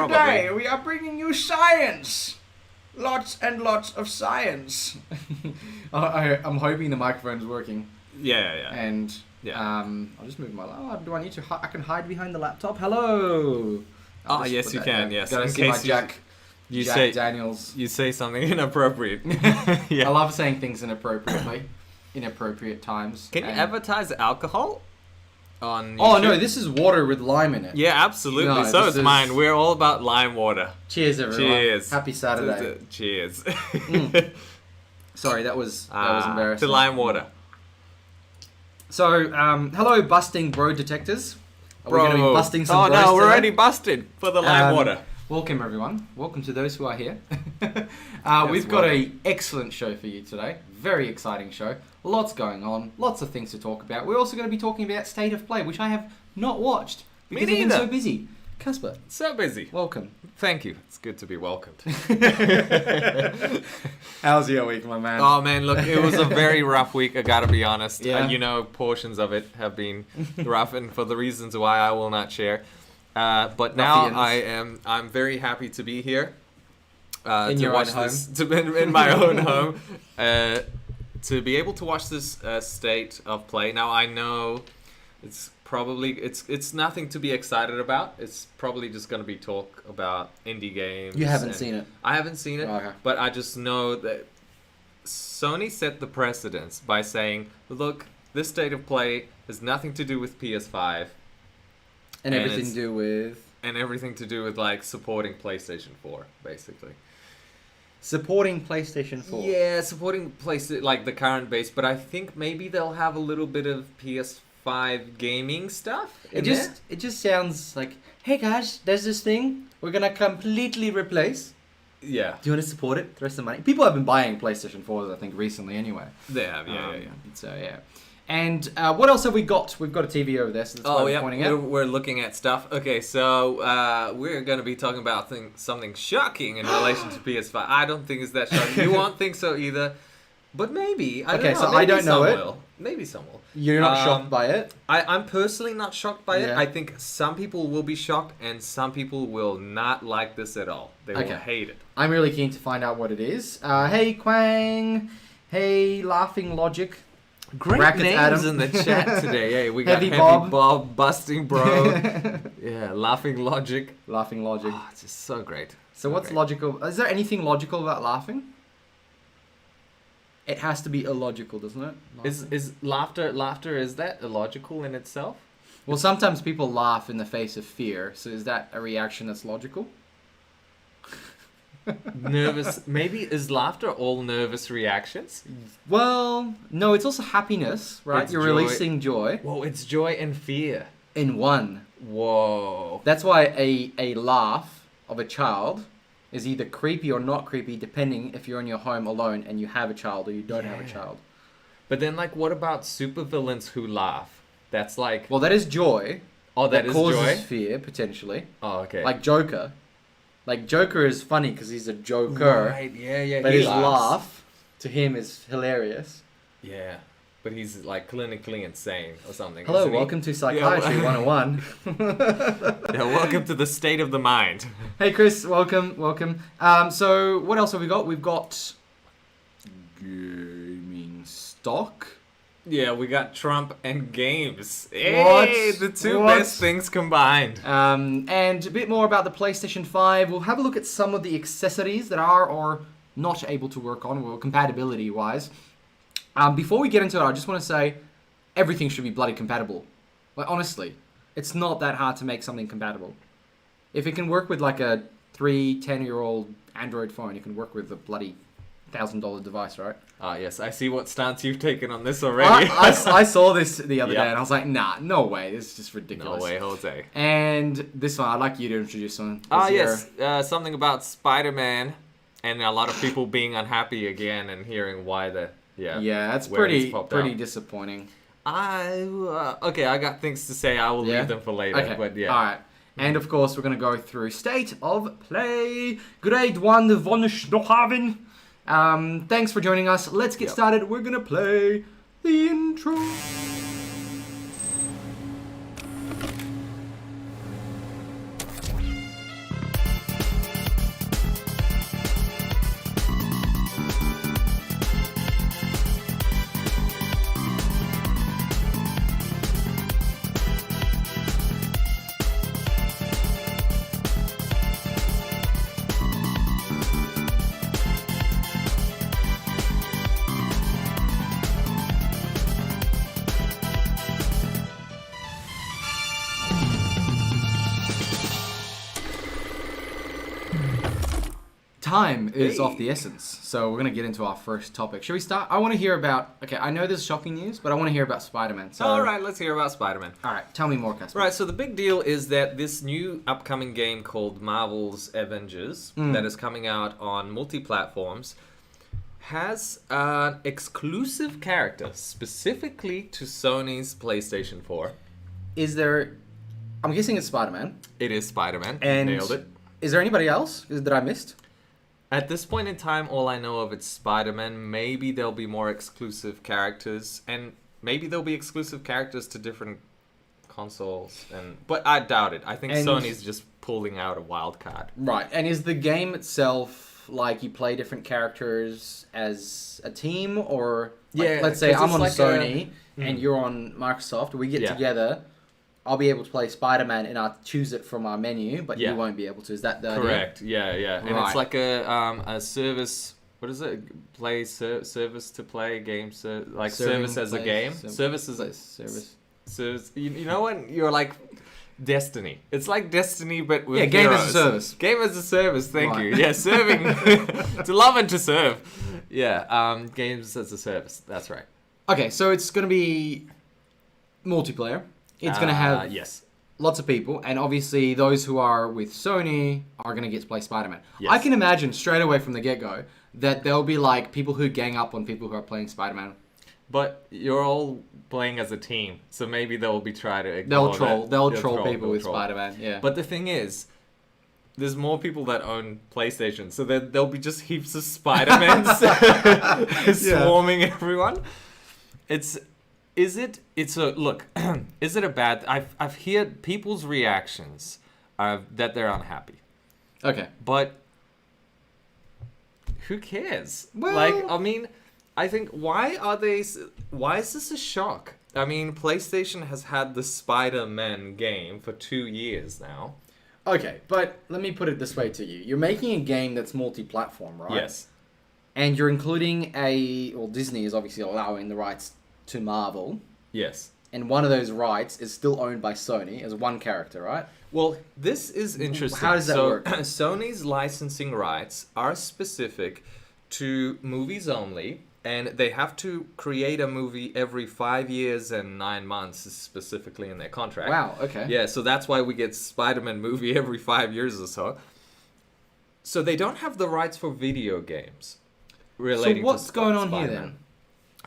Today we are bringing you science. Lots and lots of science. I'm hoping the microphone's working. Yeah. And yeah. I'll just move my. Oh, do I need to? I can hide behind the laptop. Hello. Yes, you can. Yes. Gotta see my Jack. You Jack say Daniels. You say something inappropriate. I love saying things inappropriately, inappropriate times. Can you advertise alcohol on YouTube? Oh no, this is water with lime in it. Yeah, absolutely. No, so it's mine. We're all about lime water. Cheers, everyone. Cheers. Happy Saturday. Cheers. Sorry, that was embarrassing. To lime water. So, hello, busting bro detectors. We're going to be busting some bros no, we're today. already busted for the lime water. Welcome, everyone. Welcome to those who are here. Yes, we've got an excellent show for you today. Very exciting show. Lots going on. Lots of things to talk about. We're also going to be talking about State of Play, which I have not watched because I've been so busy. Casper. So busy. Welcome. Thank you. It's good to be welcomed. How's your week, my man? Oh, man, look, it was a very rough week, I gotta be honest. Yeah. Portions of it have been rough, and for the reasons why I will not share. But now I'm very happy to be here. In your own home? In my own home. To be able to watch this State of Play. Now, I know it's probably it's nothing to be excited about. It's probably just going to be talk about indie games. You haven't seen it. I haven't seen it, okay. But I just know that Sony set the precedence by saying, look, this State of Play has nothing to do with PS5. And everything to do with... And everything to do with, like, supporting PlayStation 4, basically. Supporting PlayStation 4? Yeah, supporting like the current base, but I think maybe they'll have a little bit of PS5 gaming stuff in there. It just sounds like, hey guys, there's this thing we're gonna completely replace. Yeah. Do you want to support it? Throw some money. People have been buying PlayStation 4s, I think, recently anyway. They have, yeah. So yeah. And what else have we got? We've got a TV over there, so that's why we're pointing out. We're looking at stuff. Okay, so we're going to be talking about something shocking in relation to PS5. I don't think it's that shocking. You won't think so either, but maybe. I don't know. So maybe I don't know it. Will. Maybe some will. You're not shocked by it? I'm personally not shocked by it. Yeah. I think some people will be shocked, and some people will not like this at all. They will hate it. I'm really keen to find out what it is. Hey, Quang. Hey, Laughing Logic. Great Brackets names Adam. in the chat today. Hey, we got Heavy Heavy Bob. Busting Bro. Yeah, Laughing Logic. Laughing Logic. Oh, it's just so great. So what's logical? Is there anything logical about laughing? It has to be illogical, doesn't it? Is laughter is that illogical in itself? Well, sometimes people laugh in the face of fear. So is that a reaction that's logical? Nervous. Maybe is laughter all nervous reactions? Well, no, it's also happiness, right? It's You're joy. releasing joy Whoa, it's joy and fear. in one. Whoa. That's why a laugh of a child is either creepy or not creepy, depending if you're in your home alone and you have a child or you don't have a child. But then, like, what about supervillains who laugh? That's like... Well, that is joy. Oh, that is causes joy? fear, potentially. Oh, okay. Like Joker. Like, Joker is funny because he's a joker. Right, yeah. But he his laughs. laugh to him is hilarious. Yeah. But he's, like, clinically insane or something. Hello, isn't he? welcome to Psychiatry 101. Yeah, welcome to the state of the mind. Hey, Chris, welcome. So, what else have we got? We've got gaming stock. Yeah, we got Trump and games. Hey, the two best things combined. And a bit more about the PlayStation 5. We'll have a look at some of the accessories that are or not able to work on, well, compatibility-wise. Before we get into it, I just want to say everything should be bloody compatible. Like, honestly, it's not that hard to make something compatible. If it can work with like a 10-year-old Android phone, it can work with a bloody $1,000 device, right? Yes, I see what stance you've taken on this already. I saw this the other day and I was like, nah, no way. This is just ridiculous. No way, Jose. And this one, I'd like you to introduce one. Yes. Something about Spider-Man and a lot of people being unhappy again and hearing why the... Yeah, that's pretty disappointing. I got things to say. I will leave them for later. Okay. But yeah. All right. And of course, we're going to go through State of Play. Grade 1 von Schnohaven. Thanks for joining us. Let's get started. We're going to play the intro. time is Hey. of the essence, so we're gonna get into our first topic. Shall we start? I want to hear about. Okay, I know this is shocking news, but I want to hear about Spider-Man. So, All right, let's hear about Spider-Man. all right, tell me more, Casper. Right, so the big deal is that this new upcoming game called Marvel's Avengers that is coming out on multi-platforms has an exclusive character specifically to Sony's PlayStation 4. Is there? I'm guessing it's Spider-Man. It is Spider-Man. And Nailed it. Is there anybody else that I missed? At this point in time, all I know of it's Spider-Man. Maybe there'll be more exclusive characters, and maybe there'll be exclusive characters to different consoles. But I doubt it. I think And- Sony's just pulling out a wild card. Right. And is the game itself like you play different characters as a team, or like, Yeah, let's say 'cause I'm it's on like Sony and you're on Microsoft, we get Yeah. together. I'll be able to play Spider-Man and I'll choose it from our menu, but Yeah. you won't be able to. Is that the idea? Correct. Yeah. And Right. it's like a service. What is it? Service to play game. Like Serving, service as a play, game. serv- Service as a service. service. You know when you're like Destiny. It's like Destiny, but with Yeah, game as a heroes. service. Game as a service. Thank Right. you. Yeah, serving to love and to serve. Yeah. Games as a service. That's right. Okay, so it's going to be multiplayer. It's going to have yes. lots of people, and obviously those who are with Sony are going to get to play Spider-Man. Yes. I can imagine straight away from the get-go that there'll be like people who gang up on people who are playing Spider-Man. But you're all playing as a team, so maybe they'll be trying to ignore They'll that. troll people they'll with troll. Spider-Man. Yeah. But the thing is, there's more people that own PlayStation, so there'll be just heaps of Spider-Mans swarming everyone. Is it a bad? I've heard people's reactions that they're unhappy, Okay. but who cares? Well- I think why is this a shock? I mean, PlayStation has had the Spider-Man game for 2 years now. Okay, but let me put it this way to you. You're making a game that's multi-platform, right? Yes. And you're including Disney is obviously allowing the rights to Marvel, Yes. and one of those rights is still owned by Sony as one character, right? Well, this is interesting. How does that work? Sony's licensing rights are specific to movies only, and they have to create a movie every 5 years and 9 months, specifically in their contract. Wow, okay. Yeah, so that's why we get Spider-Man movie every 5 years or so. So they don't have the rights for video games relating So what's to going on here Spider-Man. then?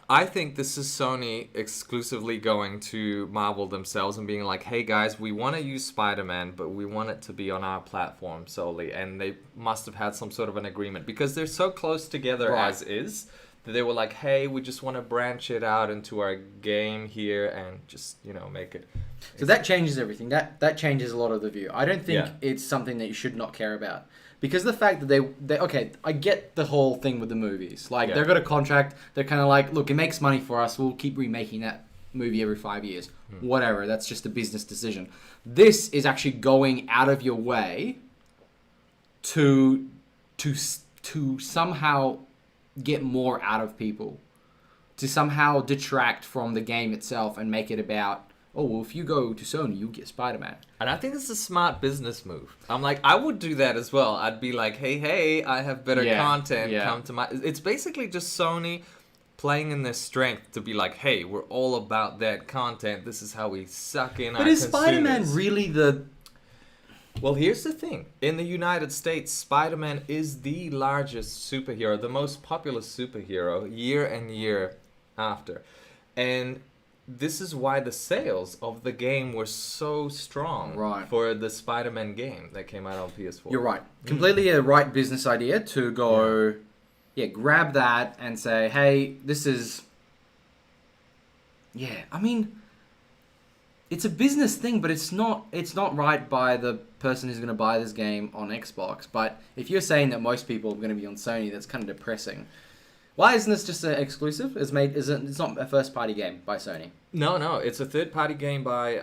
I think this is Sony exclusively going to Marvel themselves and being like, hey guys, we want to use Spider-Man, but we want it to be on our platform solely. And they must have had some sort of an agreement because they're so close together Right. as is that they were like, hey, we just want to branch it out into our game here and just, make it. So that changes everything. That changes a lot of the view. I don't think Yeah. it's something that you should not care about. Because the fact that they okay, I get the whole thing with the movies. Like, Yeah. they've got a contract. They're kind of like, look, it makes money for us. We'll keep remaking that movie every 5 years. Whatever. That's just a business decision. This is actually going out of your way to somehow get more out of people. To somehow detract from the game itself and make it about, oh, well, if you go to Sony, you'll get Spider-Man. And I think it's a smart business move. I'm like, I would do that as well. I'd be like, hey, I have better Yeah, content. yeah. Come to my... It's basically just Sony playing in their strength to be like, hey, we're all about that content. This is how we suck in our But is Spider-Man consumers. really the... Well, here's the thing. In the United States, Spider-Man is the largest superhero, the most popular superhero year and year after. And this is why the sales of the game were so strong Right. for the Spider-Man game that came out on PS4. You're right. Completely a right business idea to go, grab that and say, hey, this is... Yeah, I mean, it's a business thing, but it's not right by the person who's going to buy this game on Xbox. But if you're saying that most people are going to be on Sony, that's kind of depressing. Why isn't this just an exclusive? It's not a first-party game by Sony. No, it's a third-party game by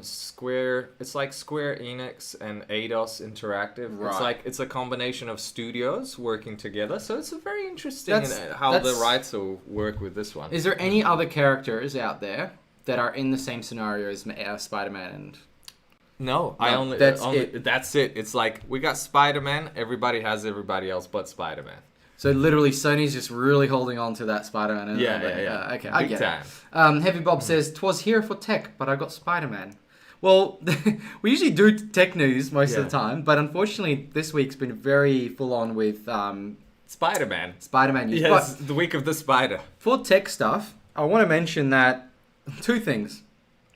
Square. It's like Square Enix and Eidos Interactive. Right. It's a combination of studios working together. So it's a very interesting how the that's- rights will work with this one. Is there any other characters out there that are in the same scenario as Spider-Man and... No, I only that's it. It's like we got Spider-Man. Everybody has everybody else but Spider-Man. So literally, Sony's just really holding on to that Spider-Man. isn't Yeah, it? yeah. Okay, I Big get time. it. Heavy Bob says, "'Twas here for tech, but I got Spider-Man." Well, we usually do tech news most of the time, but unfortunately, this week's been very full on with Spider-Man. Spider-Man news. Yes, But the week of the spider. for tech stuff, I want to mention that two things.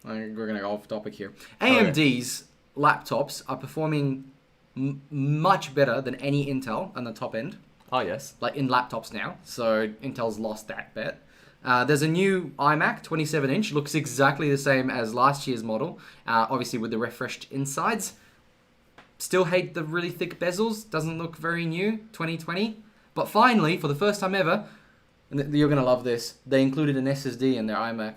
We're going to go off topic here. AMD's laptops are performing much better than any Intel on the top end. Oh, yes. Like in laptops now. So Intel's lost that bet. There's a new iMac 27-inch. Looks exactly the same as last year's model. Obviously with the refreshed insides. Still hate the really thick bezels. Doesn't look very new. 2020. But finally, for the first time ever, and you're going to love this, they included an SSD in their iMac.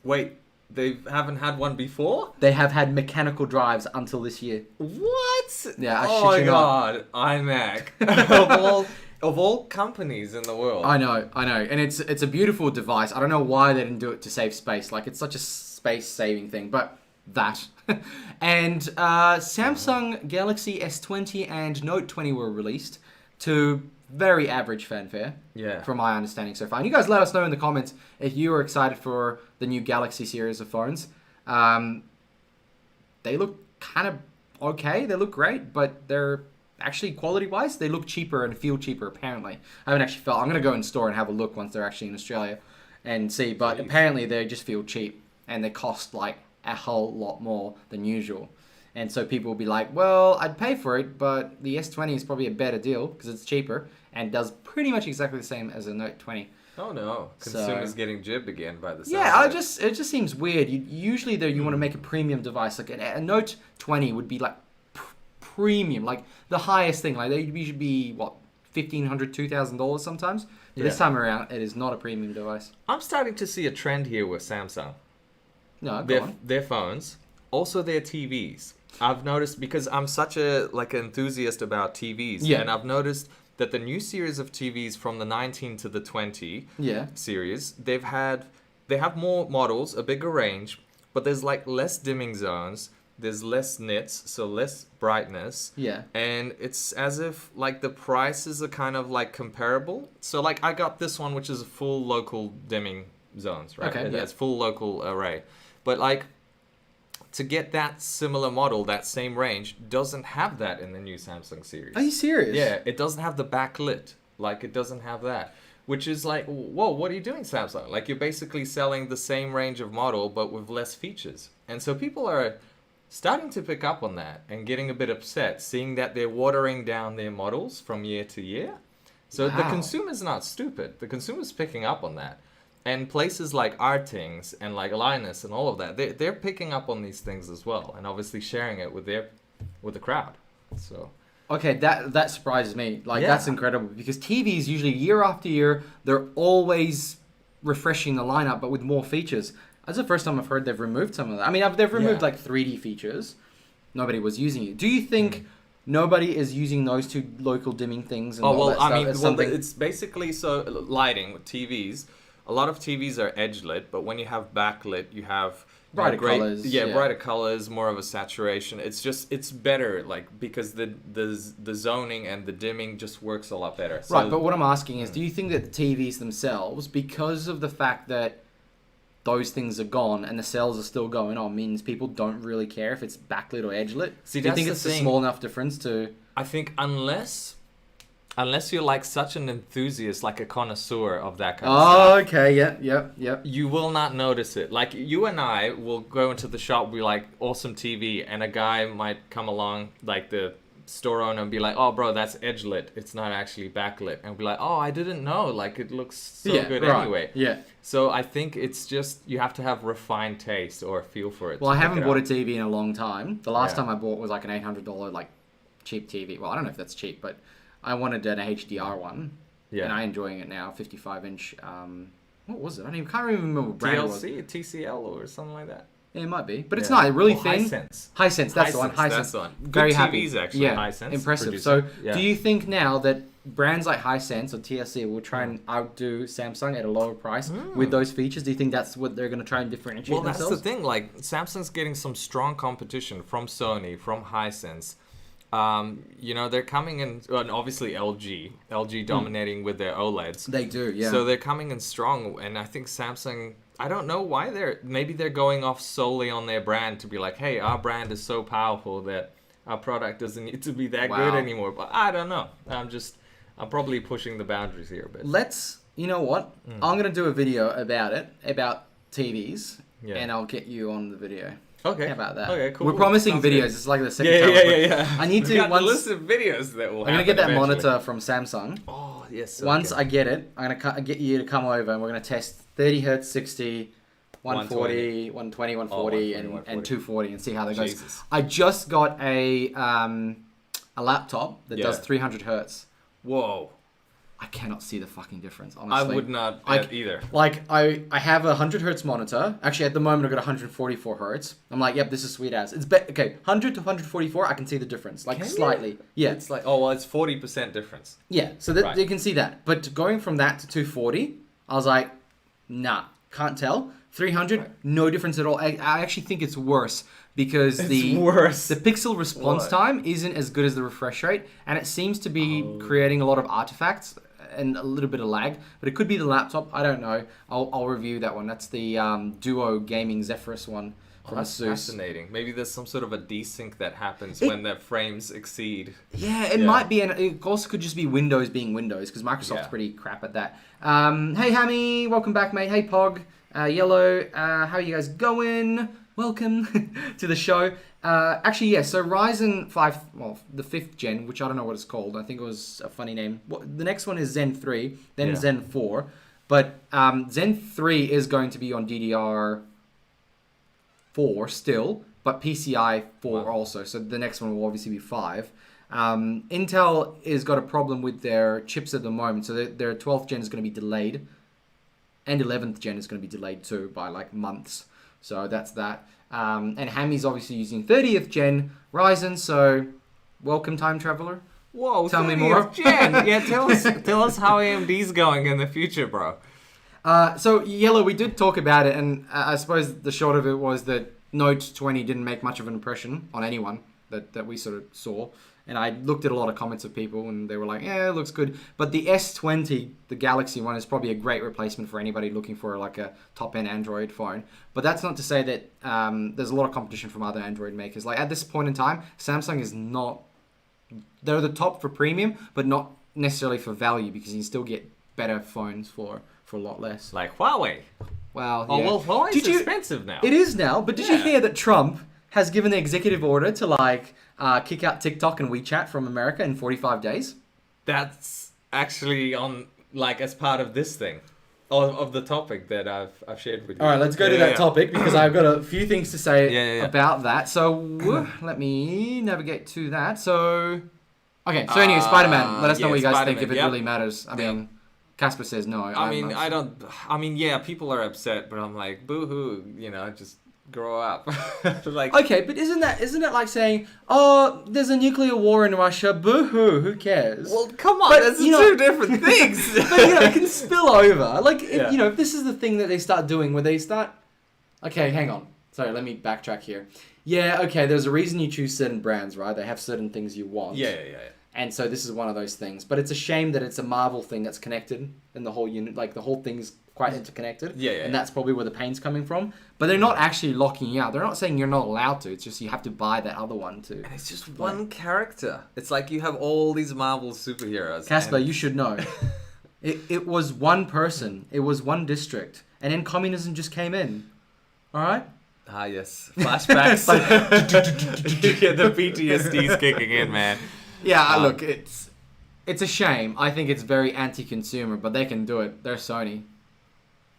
Wait, they haven't had one before? They have had mechanical drives until this year. What? Yeah, I oh shit my you not. god, iMac. of all companies in the world. I know, and it's a beautiful device. I don't know why they didn't do it to save space. Like it's such a space-saving thing, but that. And Samsung Galaxy S20 and Note 20 were released to very average fanfare. Yeah. From my understanding so far. And you guys let us know in the comments if you are excited for the new Galaxy series of phones. They look kind of okay. They look great, but they're actually quality-wise, they look cheaper and feel cheaper, apparently. I haven't actually felt... I'm going to go in store and have a look once they're actually in Australia and see. But apparently they just feel cheap and they cost like a whole lot more than usual. And so people will be like, well, I'd pay for it, but the S20 is probably a better deal because it's cheaper and does pretty much exactly the same as a Note 20. Oh no, consumers getting jibbed again by the sound. Yeah, it just seems weird. Usually though, you want to make a premium device. Like a Note 20 would be like premium, like the highest thing. Like they should be what, $1,500, $2,000 sometimes. But this time around, it is not a premium device. I'm starting to see a trend here with Samsung. No, go on. Their phones, also their TVs. I've noticed because I'm such a enthusiast about TVs, and I've noticed that the new series of TVs from the 19 to the 20 series, they have more models, a bigger range, but there's like less dimming zones, there's less nits, so less brightness. Yeah. And it's as if like the prices are kind of like comparable. So like I got this one, which is a full local dimming zones, right? Okay. It's full local array. But like to get that similar model, that same range, doesn't have that in the new Samsung series. Are you serious? Yeah, it doesn't have the backlit. Like, it doesn't have that. Which is like, whoa, what are you doing, Samsung? Like, you're basically selling the same range of model, but with less features. And so people are starting to pick up on that and getting a bit upset, seeing that they're watering down their models from year to year. So the consumer's not stupid. The consumer's picking up on that. And places like Artings and like Linus and all of that, they're picking up on these things as well, and obviously sharing it with the crowd. So okay, that surprises me. Like that's incredible because TVs usually year after year they're always refreshing the lineup, but with more features. That's the first time I've heard they've removed some of that. I mean, they've removed like 3D features. Nobody was using it. Do you think nobody is using those two local dimming things? And all that stuff? It's basically lighting with TVs. A lot of TVs are edge lit, but when you have backlit, you have brighter colors. Yeah, brighter colors, more of a saturation. It's better, like because the zoning and the dimming just works a lot better. So, right, but what I'm asking is, do you think that the TVs themselves, because of the fact that those things are gone and the sales are still going on, means people don't really care if it's backlit or edge lit? Do you think it's a small enough difference to? I think unless you're like such an enthusiast, like a connoisseur of that kind of stuff. Oh, okay, yep. You will not notice it. Like you and I will go into the shop, be like, awesome TV, and a guy might come along, like the store owner, and be like, oh, bro, that's edge lit. It's not actually backlit. And be like, oh, I didn't know. Like it looks so good anyway. Yeah. So I think it's just you have to have refined taste or feel for it. Well, I haven't bought a TV in a long time. The last time I bought was like an $800 like cheap TV. Well, I don't know if that's cheap, but I wanted an HDR one, and I'm enjoying it now. 55-inch. What was it? I can't even remember what brand it was. TLC, TCL, or something like that. Yeah, it might be, but it's not really thin. Hisense. Hisense, that's the one. Hisense, Hisense, that's the one. Good very TVs happy. actually. Yeah, Hisense impressive. producer. So, Yeah. do you think now that brands like Hisense or TSC will try and outdo Samsung at a lower price with those features? Do you think that's what they're going to try and differentiate Well, that's themselves? the thing. Like Samsung's getting some strong competition from Sony, from Hisense. You know, they're coming in, and obviously LG dominating with their OLEDs. They do, yeah. So they're coming in strong, and I think Samsung, I don't know why maybe they're going off solely on their brand to be like, hey, our brand is so powerful that our product doesn't need to be that good anymore. But I don't know. I'm probably pushing the boundaries here a bit. You know what? I'm going to do a video about it, about TVs, Yeah. and I'll get you on the video. Okay. How about that? Okay, cool. We're promising Sounds videos. good. It's like the second Yeah. I need to We've got once. the list of videos that will I'm gonna happen get that eventually. monitor from Samsung. Oh yes. Once okay. I get it, I'm gonna get you to come over and we're gonna test 30 hertz, 60, 140, 120, 140, and 240 and see how that goes. Jesus. I just got a laptop that does 300 hertz. Whoa. I cannot see the fucking difference, I honestly. would not either. Like, I have a 100 hertz monitor. Actually, at the moment, I've got 144 hertz. I'm like, yep, this is sweet as. It's okay, 100 to 144, I can see the difference. Like, slightly. Yeah. It's like, oh, well, it's 40% difference. Yeah, so that you can see that. But going from that to 240, I was like, nah, can't tell. 300, no difference at all. I actually think it's worse because the pixel response time isn't as good as the refresh rate, and it seems to be creating a lot of artifacts and a little bit of lag. But it could be the laptop. I don't know. I'll review that one. That's the Duo Gaming Zephyrus one from That's Asus. fascinating. Maybe there's some sort of a desync that happens when the frames exceed. Yeah, it might be, and it also could just be Windows being Windows, because Microsoft's pretty crap at that. Hey, Hammy, welcome back, mate. Hey, Pog, Yellow, how are you guys going? Welcome to the show. Actually, yeah, so Ryzen 5, well, the 5th gen, which I don't know what it's called. I think it was a funny name. The next one is Zen 3, then Zen 4. But Zen 3 is going to be on DDR4 still, but PCI 4 also. So the next one will obviously be 5. Intel has got a problem with their chips at the moment. So their 12th gen is going to be delayed. And 11th gen is going to be delayed too by like months. So that's that. And Hammy's obviously using 30th gen Ryzen. So welcome, time traveler. Whoa, tell me more. Gen. Yeah, tell us how AMD's going in the future, bro. So Yellow, we did talk about it, and I suppose the short of it was that Note 20 didn't make much of an impression on anyone that we sort of saw. And I looked at a lot of comments of people, and they were like, yeah, it looks good. But the S20, the Galaxy one, is probably a great replacement for anybody looking for like a top-end Android phone. But that's not to say that there's a lot of competition from other Android makers. Like at this point in time, Samsung is not... They're the top for premium, but not necessarily for value, because you still get better phones for a lot less. Like Huawei. Wow. Oh, yeah. well, Huawei's expensive now. It is now, but did you hear that Trump has given the executive order to like kick out TikTok and WeChat from America in 45 days? That's actually on, like, as part of this thing. Of the topic that I've shared with you. All right, let's go to that topic, because I've got a few things to say about that. So let me navigate to that. So, okay. So anyway, Spider-Man. Let us know what you guys think, if it really matters. I mean, Casper says no. I mean, yeah, people are upset, but I'm like, boo-hoo, just grow up. Like, okay, but isn't it like saying, oh, there's a nuclear war in Russia, boo-hoo, who cares? well, come on, But, that's you know- two different things. But it can spill over. Like, if this is the thing that they start doing, where they start... Okay, hang on. Sorry, let me backtrack here. Yeah, okay, there's a reason you choose certain brands, right? They have certain things you want. Yeah. And so this is one of those things. But it's a shame that it's a Marvel thing that's connected in the whole unit. Like, the whole thing's quite interconnected. Yeah. And that's probably where the pain's coming from. But they're not actually locking you out. They're not saying you're not allowed to. It's just you have to buy that other one too. And it's just one character. It's like you have all these Marvel superheroes. Casper, you should know. It was one person. It was one district. And then communism just came in. All right? Ah, yes. Flashbacks. Yeah, the PTSD's kicking in, man. Yeah, look, it's a shame. I think it's very anti-consumer, but they can do it. They're Sony.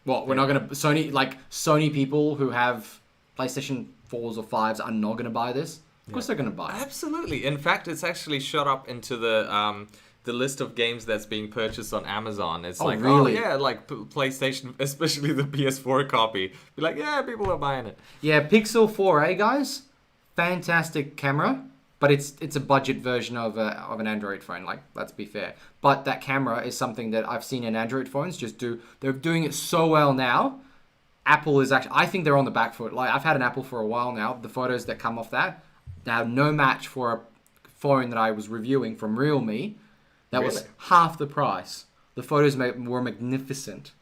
What, we're not going to... Sony people who have PlayStation 4s or 5s are not going to buy this? Of course they're going to buy it. Absolutely. In fact, it's actually shot up into the the list of games that's being purchased on Amazon. It's Oh, like, really? oh yeah, like PlayStation, especially the PS4 copy. Be like, yeah, people are buying it. Yeah, Pixel 4a, guys. Fantastic camera, but it's a budget version of an Android phone. Like, let's be fair. But that camera is something that I've seen in Android phones just do. They're doing it so well now. Apple is actually, I think they're on the back foot. Like, I've had an Apple for a while now. The photos that come off that, now no match for a phone that I was reviewing from Realme. That was Really? half the price. The photos were magnificent.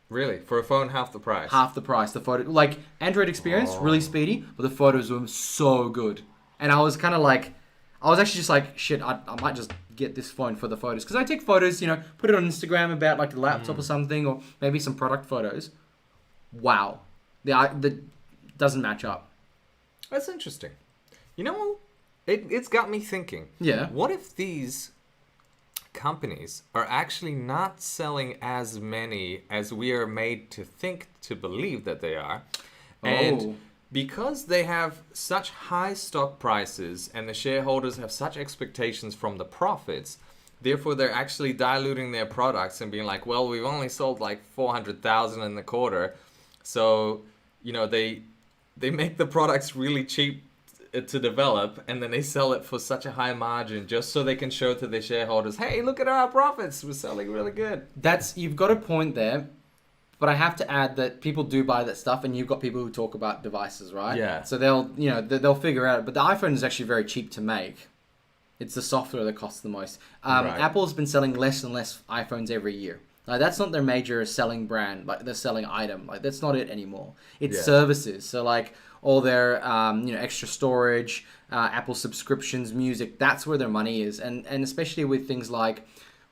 Really? For a phone, half the price? Half the price. The photo, like Android experience, really speedy, but the photos were so good. And I was kind of like, I was actually just like, shit, I might just get this phone for the photos. Because I take photos, you know, put it on Instagram about like the laptop or something, or maybe some product photos. Wow. The doesn't match up. That's interesting. You know, it's got me thinking. Yeah. What if these companies are actually not selling as many as we are made to think, to believe that they are? And because they have such high stock prices and the shareholders have such expectations from the profits, therefore they're actually diluting their products and being like, well, we've only sold like 400,000 in the quarter. So, you know, they make the products really cheap to develop, and then they sell it for such a high margin just so they can show to their shareholders, hey, look at our profits, we're selling really good. You've got a point there, but I have to add that people do buy that stuff, and you've got people who talk about devices, right? Yeah. So they'll figure out, but the iPhone is actually very cheap to make. It's the software that costs the most. Right. Apple's been selling less and less iPhones every year. Like, that's not their major selling brand, like their selling item. Like, that's not it anymore. It's services. So like all their extra storage, Apple subscriptions, music. That's where their money is, and especially with things like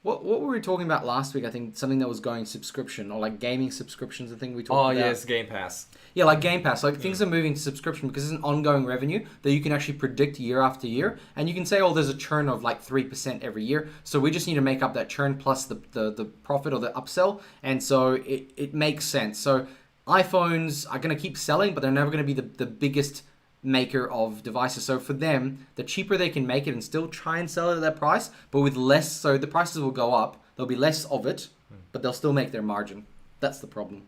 what were we talking about last week? I think something that was going subscription, or like gaming subscriptions. I think we talked about. Oh yes, Game Pass. Yeah, like Game Pass. Like things are moving to subscription because it's an ongoing revenue that you can actually predict year after year. And you can say, oh, there's a churn of like 3% every year. So we just need to make up that churn plus the profit or the upsell. And so it makes sense. So iPhones are going to keep selling, but they're never going to be the biggest maker of devices. So for them, the cheaper they can make it and still try and sell it at that price, but with less, so the prices will go up. There'll be less of it, but they'll still make their margin. That's the problem.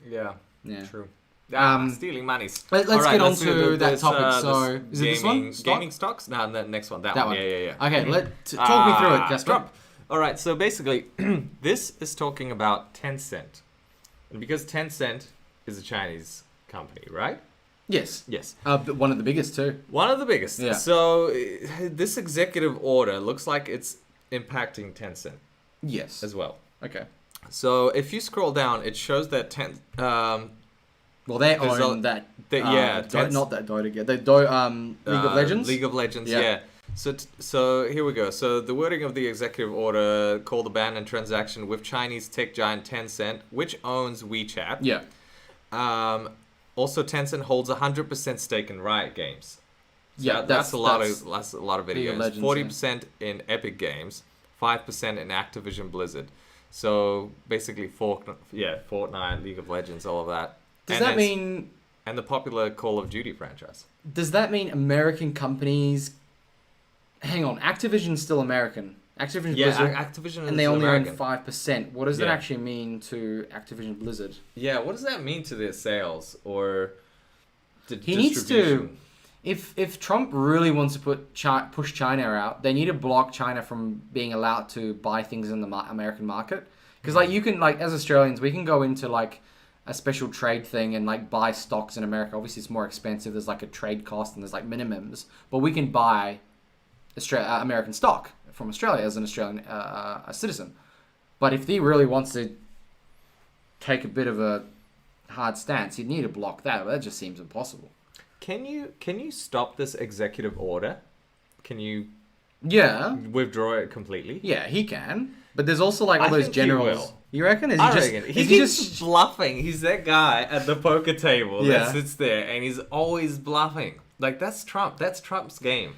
Yeah. Yeah. True. Stealing monies. Let's get on to that topic. So, is it this one? Gaming stocks? No, the next one. That one. Yeah. Okay, talk me through it, Casper. Trump. All right, so basically, this is talking about Tencent. And because Tencent is a Chinese company, right? Yes. Yes. One of the biggest, too. One of the biggest. Yeah. So, this executive order looks like it's impacting Tencent. Yes. As well. Okay. So, if you scroll down, it shows that well, they own that. Not that Dota game. League of Legends. League of Legends, yeah. So here we go. So the wording of the executive order called the ban and transaction with Chinese tech giant Tencent, which owns WeChat. Yeah. Also, Tencent holds 100% stake in Riot Games. So Yeah, that's a lot of League of videos. Legends, 40% in Epic Games, 5% in Activision Blizzard. So basically, Fortnite, League of Legends, all of that. Does that mean... And the popular Call of Duty franchise. Does that mean American companies... Hang on, Activision's still American. Activision Blizzard... Activision and they only American. own 5%. What does that actually mean to Activision Blizzard? Yeah, what does that mean to their sales or the He distribution? needs to... If Trump really wants to push China out, they need to block China from being allowed to buy things in the American market. Because like you can, like as Australians, we can go into like a special trade thing and like buy stocks in America. Obviously, it's more expensive. There's like a trade cost and there's like minimums. But we can buy American stock from Australia as an Australian a citizen. But if he really wants to take a bit of a hard stance, he'd need to block that. But that just seems impossible. Can you stop this executive order? Can you withdraw it completely? Yeah, he can. But there's also like all I those think he generals. will. You reckon? I reckon. He's just bluffing. He's that guy at the poker table that sits there and he's always bluffing. Like, that's Trump. That's Trump's game.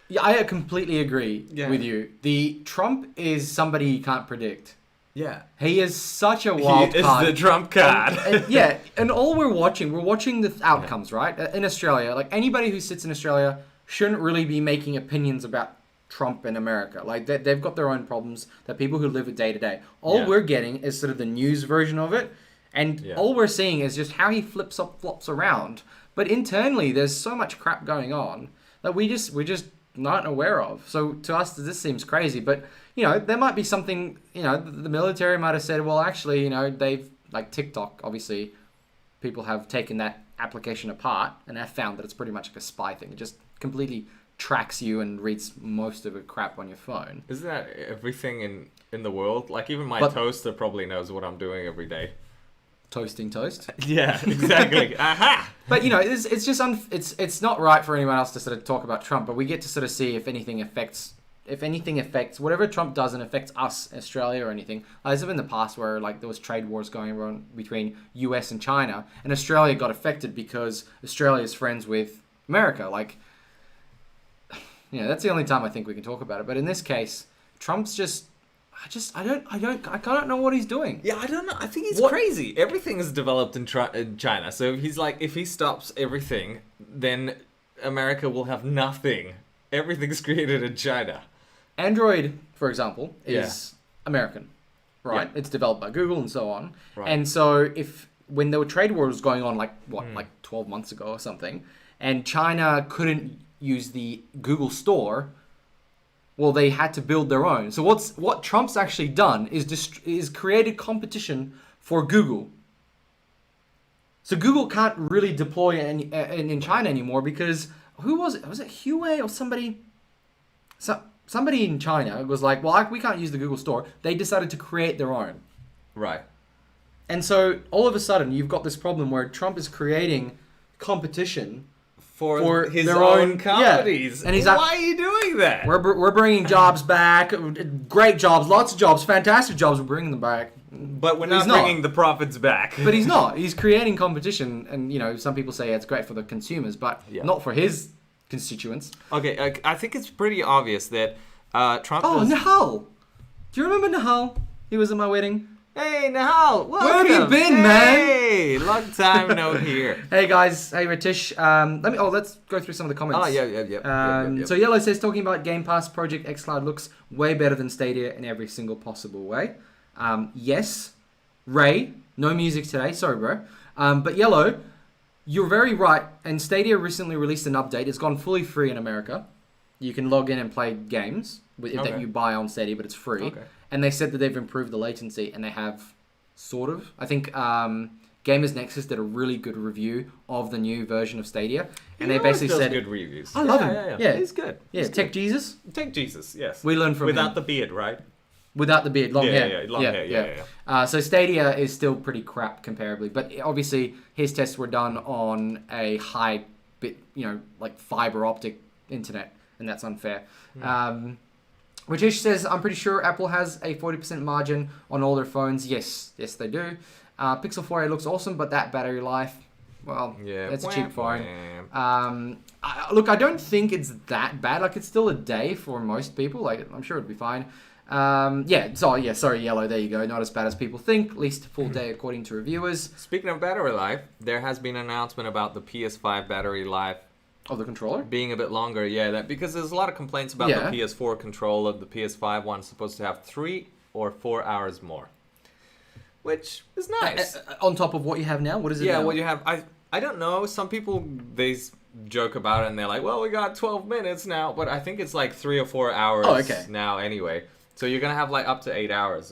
Yeah, I completely agree with you. The Trump is somebody you can't predict. Yeah. He is such a wild card. He is the Trump card. And all we're watching the outcomes, right? In Australia, like anybody who sits in Australia shouldn't really be making opinions about Trump and America. Like they've got their own problems. They're people who live it day to day. All Yeah. we're getting is sort of the news version of it, and Yeah. all we're seeing is just how he flops around. But internally, there's so much crap going on that we're just not aware of. So to us, this seems crazy. But there might be something. The military might have said, well, actually, they've like TikTok. Obviously, people have taken that application apart and have found that it's pretty much like a spy thing. It just completely tracks you and reads most of the crap on your phone. Isn't that everything in the world? Like even my toaster probably knows what I'm doing every day. Toasting toast. Yeah, exactly. Aha! But it's just it's not right for anyone else to sort of talk about Trump, but we get to sort of see if anything affects whatever Trump does and affects us, Australia or anything. There's been in the past where like there was trade wars going on between US and China, and Australia got affected because Australia is friends with America. Like, that's the only time I think we can talk about it. But in this case, Trump's I don't know what he's doing. Yeah, I don't know. I think he's crazy. Everything is developed in China. So he's like, if he stops everything, then America will have nothing. Everything's created in China. Android, for example, is American, right? Yeah. It's developed by Google and so on. Right. And so when there were trade wars going on, like 12 months ago or something, and China couldn't use the Google store, well, they had to build their own. So what Trump's actually done is created competition for Google. So Google can't really deploy in China anymore because who was it? Was it Huawei or somebody? Somebody in China was like, well, we can't use the Google store. They decided to create their own. Right. And so all of a sudden, you've got this problem where Trump is creating competition for his their own companies. Yeah. And he's why like, are you doing that? We're bringing jobs back, great jobs, lots of jobs, fantastic jobs. We're bringing them back, but we're not bringing the profits back. But he's not. He's creating competition, and some people say it's great for the consumers, but not for his constituents. Okay, I think it's pretty obvious that Trump. Oh, Nahal! Do you remember Nahal? He was at my wedding. Hey, Nahal, welcome. Where have you been, man? Hey, long time no here. Hey guys, hey Ritish. Let's go through some of the comments. Oh yeah. So Yellow says, talking about Game Pass, Project xCloud looks way better than Stadia in every single possible way. Yes. Ray, no music today. Sorry, bro. But Yellow, you're very right. And Stadia recently released an update. It's gone fully free in America. You can log in and play games that you buy on Stadia, but it's free. Okay. And they said that they've improved the latency, and they have sort of. I think Gamers Nexus did a really good review of the new version of Stadia, and they basically said good reviews. I love him. Yeah, he's good. Yeah, He's Tech good. Jesus. Tech Jesus, yes. We learned from without him. the beard, right? Without the beard, long hair. Yeah, long hair. Yeah. So Stadia is still pretty crap comparably, but obviously his tests were done on a high bit, like fiber optic internet, and that's unfair. Rajesh says, I'm pretty sure Apple has a 40% margin on all their phones. Yes, they do. Pixel 4a looks awesome, but that battery life, well, it's a cheap phone. I don't think it's that bad. Like, it's still a day for most people. Like, I'm sure it'd be fine. Sorry, Yellow, there you go. Not as bad as people think. At least a full day according to reviewers. Speaking of battery life, there has been an announcement about the PS5 battery life. Oh, the controller? Being a bit longer, because there's a lot of complaints about the PS4 controller. The PS5 one's supposed to have 3 or 4 hours more, which is nice. On top of what you have now? What is it now? What you have. I don't know. Some people, they joke about it and they're like, well, we got 12 minutes now. But I think it's like 3 or 4 hours now anyway. So you're going to have like up to 8 hours,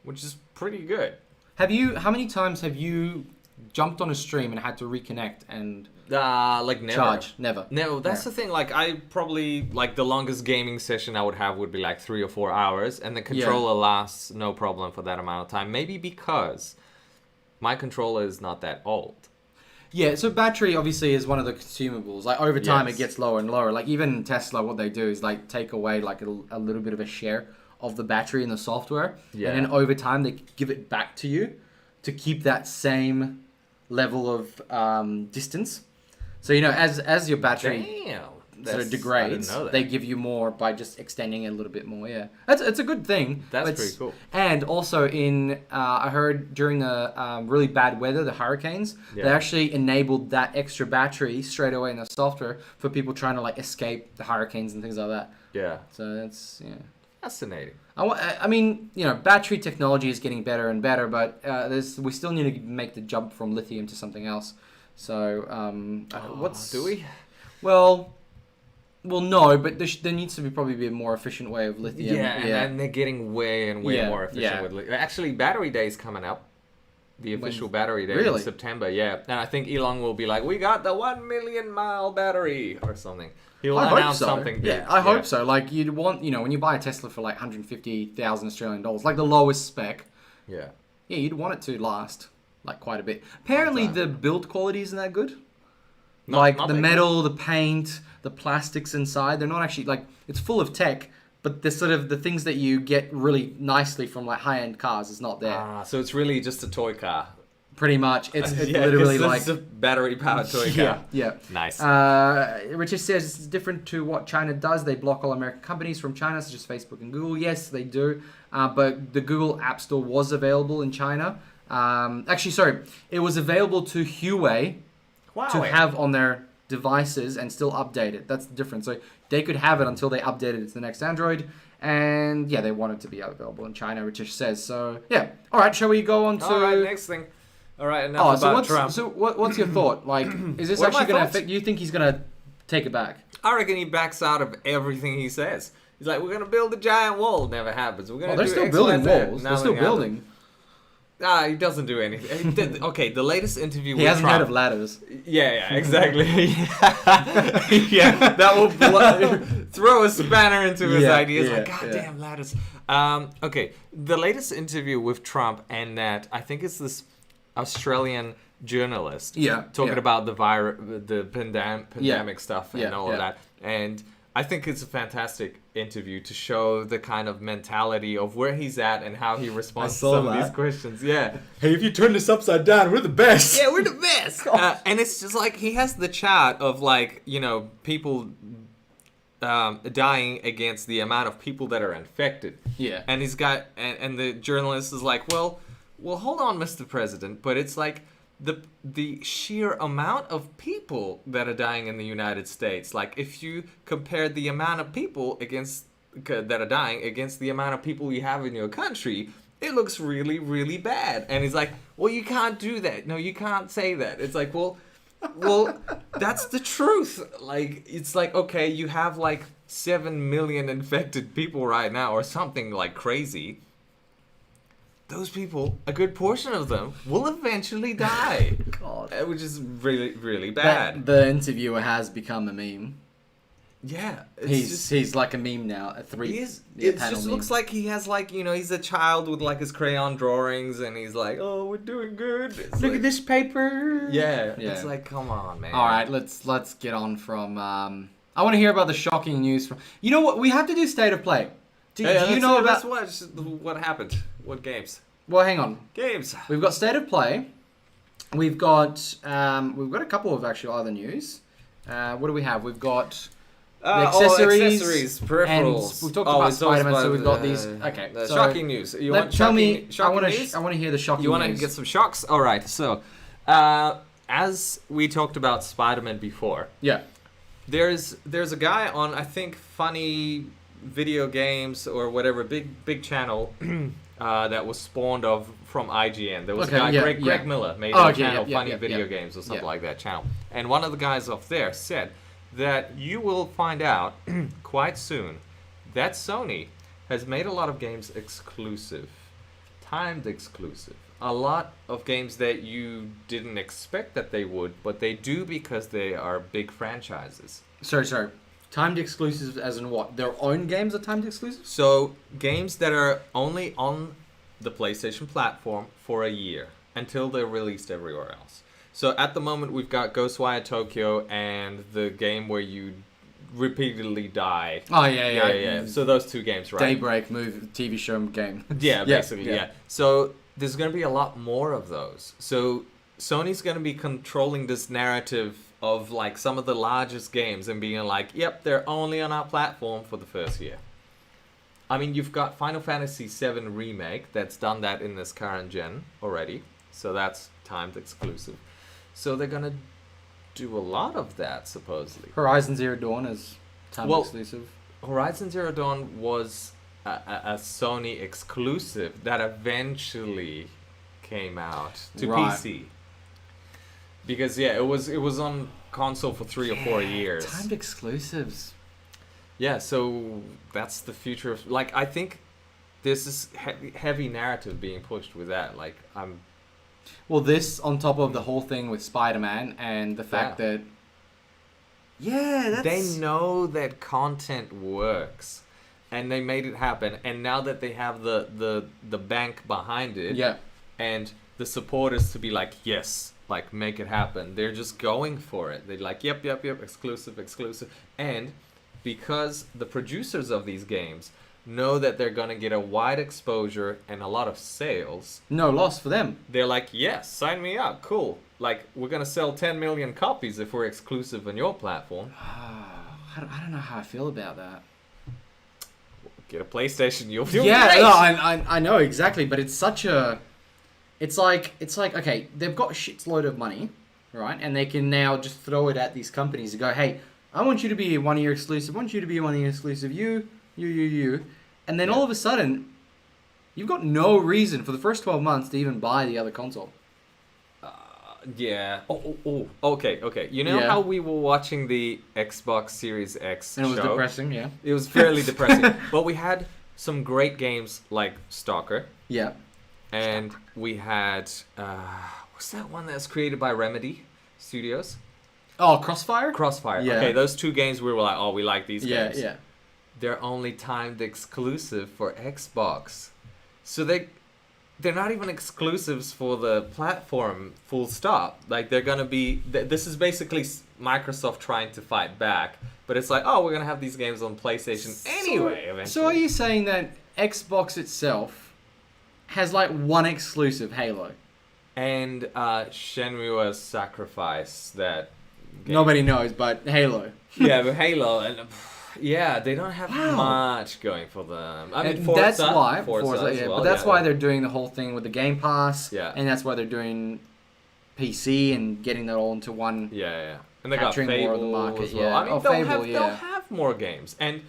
which is pretty good. How many times have you jumped on a stream and had to reconnect and... never. Charge? Never. No, that's the thing. Like, I probably, the longest gaming session I would have would be like 3 or 4 hours, and the controller lasts no problem for that amount of time. Maybe because my controller is not that old. Yeah, so battery obviously is one of the consumables. Like, over time it gets lower and lower. Like, even Tesla, what they do is like take away like a little bit of a share of the battery in the software, and then over time they give it back to you to keep that same level of distance. So, as your battery sort of I degrades, didn't know that. they give you more by just extending it a little bit more. Yeah, it's a good thing. That's pretty cool. And also I heard during the really bad weather, the hurricanes, they actually enabled that extra battery straight away in the software for people trying to like escape the hurricanes and things like that. Yeah. So that's Fascinating. I mean, battery technology is getting better and better, but we still need to make the jump from lithium to something else. So, do we? Well, no, but there needs to probably be a more efficient way of lithium. Yeah, and they're getting way and way more efficient with lithium. Actually, Battery Day is coming up. The official battery day in September, and I think Elon will be like, "We got the 1 million mile battery" or something. He'll announce something big. Yeah, I hope so. Like you'd want, when you buy a Tesla for like 150,000 Australian dollars, like the lowest spec. Yeah, you'd want it to last like quite a bit. Apparently, the build quality isn't that good. Not the metal, the paint, the plastics inside, they're not actually like it's full of tech. But the sort of the things that you get really nicely from like high-end cars is not there. So it's really just a toy car. Pretty much, it's literally like it's a battery-powered toy car. Yeah. Nice. Richard says it's different to what China does. They block all American companies from China, such as Facebook and Google. Yes, they do. But the Google App Store was available in China. Actually, sorry, it was available to Huawei to have on their devices and still update it. That's the difference. So they could have it until they updated it to the next Android. And they want it to be available in China, Richard says. So all right. Shall we go on to? All right, next thing. All right, enough about Trump. So what's your thought? Like, is this actually going to affect? Do you think he's going to take it back? I reckon he backs out of everything he says. He's like, we're going to build a giant wall. Never happens. We're going to. They're still building walls. They're still building. He doesn't do anything. Okay, the latest interview with Trump. He hasn't heard of ladders. Yeah, exactly. That will throw a spanner into his ideas. Goddamn ladders. Okay, the latest interview with Trump and that, I think it's this Australian journalist talking about the pandemic stuff and all of that. And I think it's a fantastic interview to show the kind of mentality of where he's at and how he responds to some of these questions. Yeah. Hey, if you turn this upside down, we're the best. Yeah, we're the best. And it's just like he has the chart of like, people dying against the amount of people that are infected. Yeah. And he's got, and the journalist is like, well, hold on, Mr. President, but it's like the sheer amount of people that are dying in the United States. Like if you compare the amount of people that are dying against the amount of people you have in your country, it looks really, really bad. And he's like, well, you can't do that. No, you can't say that. It's like, well, that's the truth. Like, it's like, okay, you have like 7 million infected people right now or something like crazy. Those people, a good portion of them, will eventually die. God. Which is really, really bad. The interviewer has become a meme. Yeah. He's like a meme now. It just looks like he has like, he's a child with like his crayon drawings and he's like, oh, we're doing good. Look at this paper. Yeah. It's like, come on, man. All right, let's get on from... I want to hear about the shocking news from... You know what? We have to do State of Play. Do you know about... What happened? What games? Well, hang on. Games. We've got State of Play. We've got a couple of actual other news. What do we have? We've got the accessories, peripherals. And we've talked about Spider-Man, so we've got these. Okay, so shocking news. You want shocking news? I want to hear the shocking news. You want to get some shocks? All right. So, as we talked about Spider-Man before, there's a guy on I think Funny Video Games or whatever big channel that was spawned from IGN. There was a guy, Greg Miller, made a channel, Funny Video Games or something like that channel. And one of the guys off there said that you will find out quite soon that Sony has made a lot of games exclusive, timed exclusive. A lot of games that you didn't expect that they would, but they do because they are big franchises. Sorry. Timed exclusives as in what? Their own games are timed exclusive? So, games that are only on the PlayStation platform for a year until they're released everywhere else. So, at the moment, we've got Ghostwire Tokyo and the game where you repeatedly die. Oh, yeah. So, those two games, right? Daybreak TV show game. Yeah, basically, yeah. So, there's going to be a lot more of those. So, Sony's going to be controlling this narrative of like some of the largest games and being like, yep, they're only on our platform for the first year. I mean, you've got Final Fantasy VII Remake that's done that in this current gen already, so that's timed exclusive. So they're gonna do a lot of that supposedly. Horizon Zero Dawn is time exclusive. Horizon Zero Dawn was a Sony exclusive that eventually came out to PC. Because it was on console for 3 or 4 years. Timed exclusives. Yeah, so that's the future of, like, I think this is heavy narrative being pushed with that. Like, well, this on top of the whole thing with Spider-Man and the fact that they know that content works, and they made it happen. And now that they have the bank behind it, and the supporters to be like, yes, like, make it happen. They're just going for it. They're like, yep, exclusive. And because the producers of these games know that they're going to get a wide exposure and a lot of sales. No loss for them. They're like, yes, sign me up. Cool. Like, we're going to sell 10 million copies if we're exclusive on your platform. I don't know how I feel about that. Get a PlayStation, you'll feel great. No, I know exactly, but it's such a... It's like, okay, they've got a shitload of money, right? And they can now just throw it at these companies and go, hey, I want you to be one year exclusive. I want you to be one year exclusive. You. And then all of a sudden, you've got no reason for the first 12 months to even buy the other console. Yeah. Okay. You know how we were watching the Xbox Series X and it was show? Depressing, yeah. It was fairly depressing. But we had some great games like Stalker. Yeah. And we had, what's that one that's created by Remedy Studios? Oh, Crossfire? Yeah. Okay, those two games we were like, oh, we like these games. Yeah. They're only timed exclusive for Xbox. So they're not even exclusives for the platform, full stop. Like, they're going to be... This is basically Microsoft trying to fight back. But it's like, oh, we're going to have these games on PlayStation anyway, eventually. So are you saying that Xbox itself has, like, one exclusive, Halo? And Shenmue's Sacrifice that... game. Nobody knows, but Halo. Yeah, but Halo... and they don't have much going for them. I mean, Forza, that's why Forza as well. But that's why they're doing the whole thing with the Game Pass. Yeah. And that's why they're doing PC and getting that all into one. Yeah. And they got Fable more of the market. as well. Yeah. I mean, they'll have more games. And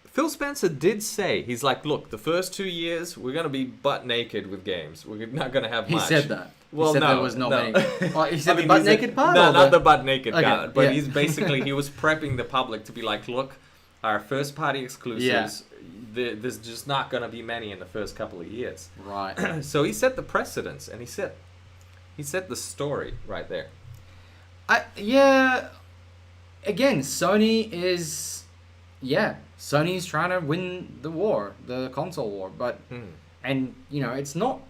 Phil Spencer did say, he's like, look, the first 2 years, we're going to be butt naked with games. We're not going to have much. He said that. Well, he said no, there was not no. many. He said the butt naked part? No, not the butt naked Okay, part. But yeah. he's basically, he was prepping the public to be like, look, our first party exclusives, there's just not going to be many in the first couple of years. Right. So he set the precedence, and he set the story right there. Again, Sony's trying to win the war, the console war, but and it's not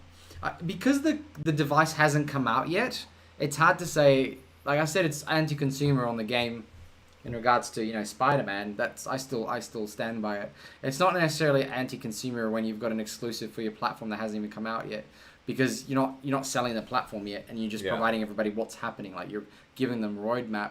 because the device hasn't come out yet. It's hard to say. Like I said, it's anti-consumer on the game in regards to Spider-Man. I still stand by it. It's not necessarily anti-consumer when you've got an exclusive for your platform that hasn't even come out yet, because you're not selling the platform yet, and you're just providing everybody what's happening. Like, you're giving them roadmap.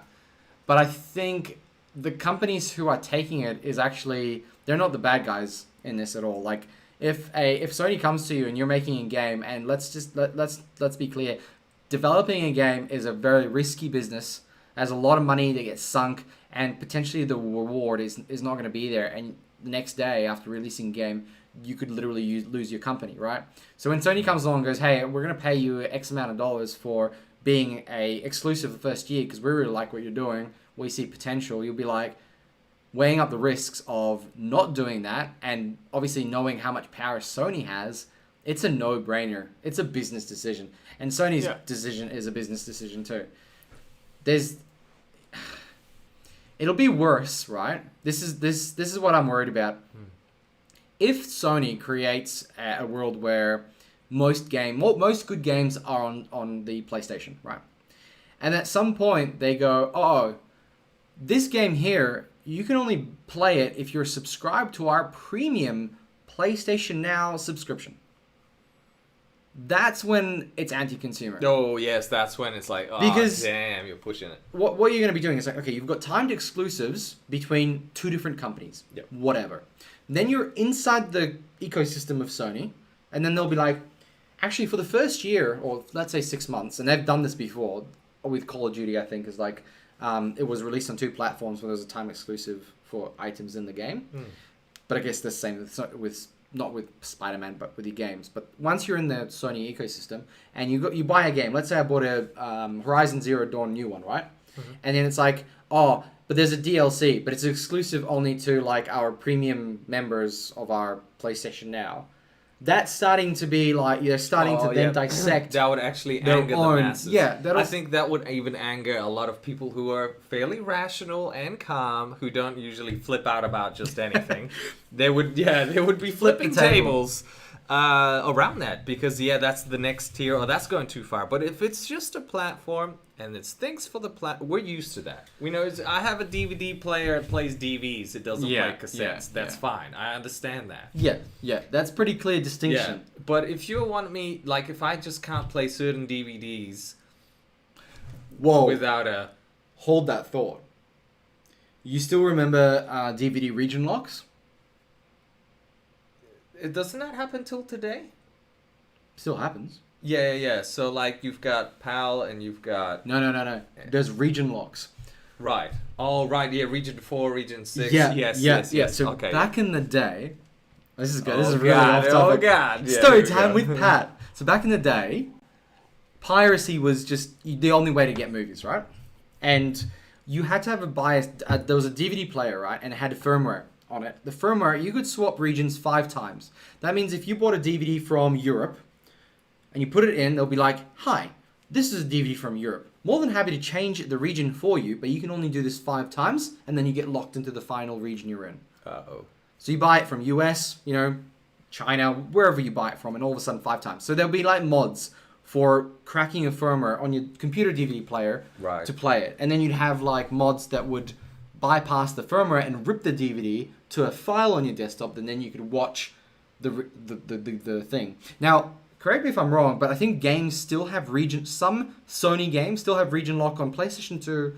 But I think the companies who are taking it is actually, they're not the bad guys in this at all. Like, if Sony comes to you and you're making a game, and let's be clear, developing a game is a very risky business. There's a lot of money that gets sunk, and potentially the reward is not going to be there. And the next day after releasing a game, you could literally lose your company, right? So when Sony comes along and goes, hey, we're going to pay you X amount of dollars for being a exclusive the first year because we really like what you're doing, we see potential, you'll be like weighing up the risks of not doing that, and obviously knowing how much power Sony has. It's a no-brainer. It's a business decision, and Sony's decision is a business decision too. It'll be worse, right? This is what I'm worried about. If Sony creates a world where most good games are on the PlayStation, right? And at some point they go, oh, this game here, you can only play it if you're subscribed to our premium PlayStation Now subscription. that's when it's anti-consumer. Oh yes, that's when it's like, oh Because- damn, you're pushing it. What you're going to be doing is like, okay, you've got timed exclusives between two different companies. Yep. Whatever. Then you're inside the ecosystem of Sony, and then they'll be like, actually, for the first year, or let's say 6 months, and they've done this before with Call of Duty, I think, is like, it was released on 2 platforms where there was a time exclusive for items in the game. But I guess the same with not with Spider-Man, but with your games. But once you're in the Sony ecosystem and you buy a game, let's say I bought a Horizon Zero Dawn new one, right? And then it's like, oh, but there's a DLC, but it's exclusive only to like our premium members of our PlayStation Now. That's starting to be like, you're starting to then dissect. That would actually their anger own- the masses. yeah, I think that would even anger a lot of people who are fairly rational and calm, who don't usually flip out about just anything. they would be flipping the table. tables around that, because that's the next tier, or that's going too far. But if it's just a platform and it's things for the we're used to that. We know I have a DVD player, it plays DVs, it doesn't play cassettes. That's fine. I understand that. Yeah, that's pretty clear distinction. Yeah, but if you want me, like, if I just can't play certain DVDs Whoa, without a... hold that thought. You still remember DVD region locks? Doesn't that happen till today? Still happens. Yeah. So, like, you've got PAL and you've got... No. There's region locks. Right. Oh, right, yeah, Region 4, Region 6. Yeah. Yes. So okay. back in the day, this is good. This Oh, is really God. off topic. Oh, God. Yeah, Story here we time go. with Pat. So back in the day, piracy was just the only way to get movies, right? And you had to have a bias. There was a DVD player, right? And it had firmware on it. The firmware, you could swap regions 5 times. That means if you bought a DVD from Europe and you put it in, they'll be like, hi, this is a DVD from Europe. More than happy to change the region for you, but you can only do this 5 times, and then you get locked into the final region you're in. Uh-oh. So you buy it from US, China, wherever you buy it from, and all of a sudden 5 times. So there'll be like mods for cracking a firmware on your computer DVD player Right. to play it. And then you'd have like mods that would bypass the firmware and rip the DVD to a file on your desktop, and then you could watch the thing. Now, correct me if I'm wrong, but I think games still have some Sony games still have region lock on PlayStation 2